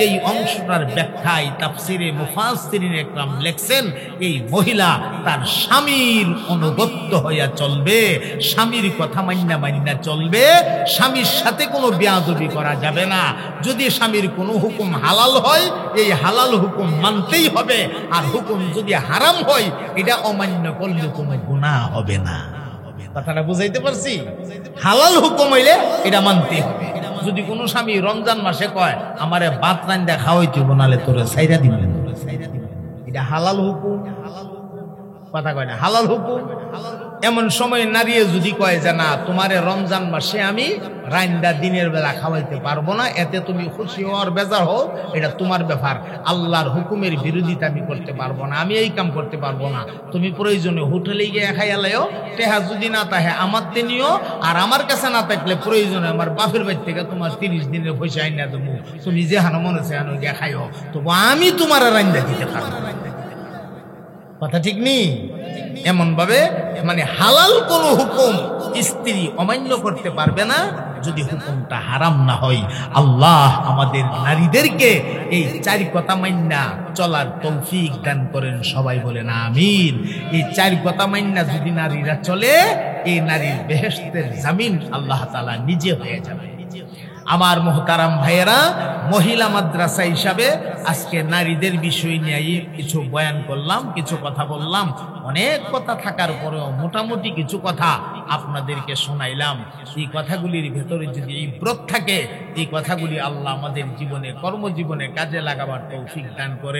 এই অংশটার ব্যাখ্যায় তাফসিরে মুফাসসিরিন একরাম লেখছেন, এই মহিলা তার স্বামীর অনুগত হইয়া চলবে, স্বামীর কথা মান্না চলবে, স্বামীর সাথে কোনো বেয়াদবি করা যাবে না। যদি স্বামীর কোনো হুকুম হালাল হয়, এই হালাল হুকুম মানতেই হবে, আর হুকুম যদি হারাম হয়, এটা অমান্য করলে কোনো গুনাহ হবে না। কথাটা বুঝাইতে পারছি? হালাল হুকুম হইলে এটা মানতেই হবে। যদি কোনো স্বামী রমজান মাসে কয় আমারে ভাত রান্দা খাওয়াইতে বনালে তোরে ছাইরা দিবেন, এটা হালাল হুকুম? কথা কয় না, হালাল হুকুম। এমন সময় নারী যদি কয় যে না, তোমারে রমজান মাসে আমি রান্দা দিনের বেলা খাওয়াইতে পারবো না, এতে তুমি খুশি হওয়ার বেজার হও, এটা তোমার ব্যাপার, আল্লাহর হুকুমের বিরোধিতা আমি করতে পারবো না, আমি এই কাম করতে পারবো না। তুমি প্রয়োজনে হোটেলে গিয়ে খাইয়ালাইও, টেহা যদি না তাহে আমার নিও, আর আমার কাছে না থাকলে প্রয়োজনে আমার বাপের বাড়ি থেকে তোমার 30 দিনের পয়সা আইনা দেবো, তুমি যে হানো মনে হচ্ছে হানো গিয়ে খাইও, তবু আমি তোমার রান্দা দিতে পারবো। কথা ঠিক নেই? এমন ভাবে মানে হালাল কোন হুকুম স্ত্রী অমান্য করতে পারবে না যদি হুকুমটা হারাম না হয়। আল্লাহ আমাদের নারীদেরকে এই 4 কথা মান্না চলার তৌফিক দান করেন, সবাই বলেন আমিন। এই 4 কথা মান্না যদি নারীরা চলে, এই নারীর বেহেশতের জামিন আল্লাহ তাআলা নিজে হয়ে যাবে। আমার মুহতারাম ভাইয়েরা, মহিলা মাদ্রাসা হিসাবে আজকে নারীদের বিষয় নিয়ে কিছু বয়ান করলাম, কিছু কথা বললাম। অনেক কথা থাকার পরেও মোটামুটি কিছু কথা আপনাদেরকে শোনাইলাম। এই কথাগুলির ভেতরে যদি ইবরত থাকে, এই কথাগুলি আল্লাহ আমাদের জীবনে, কর্মজীবনে কাজে লাগাবার তৌফিক দান করে।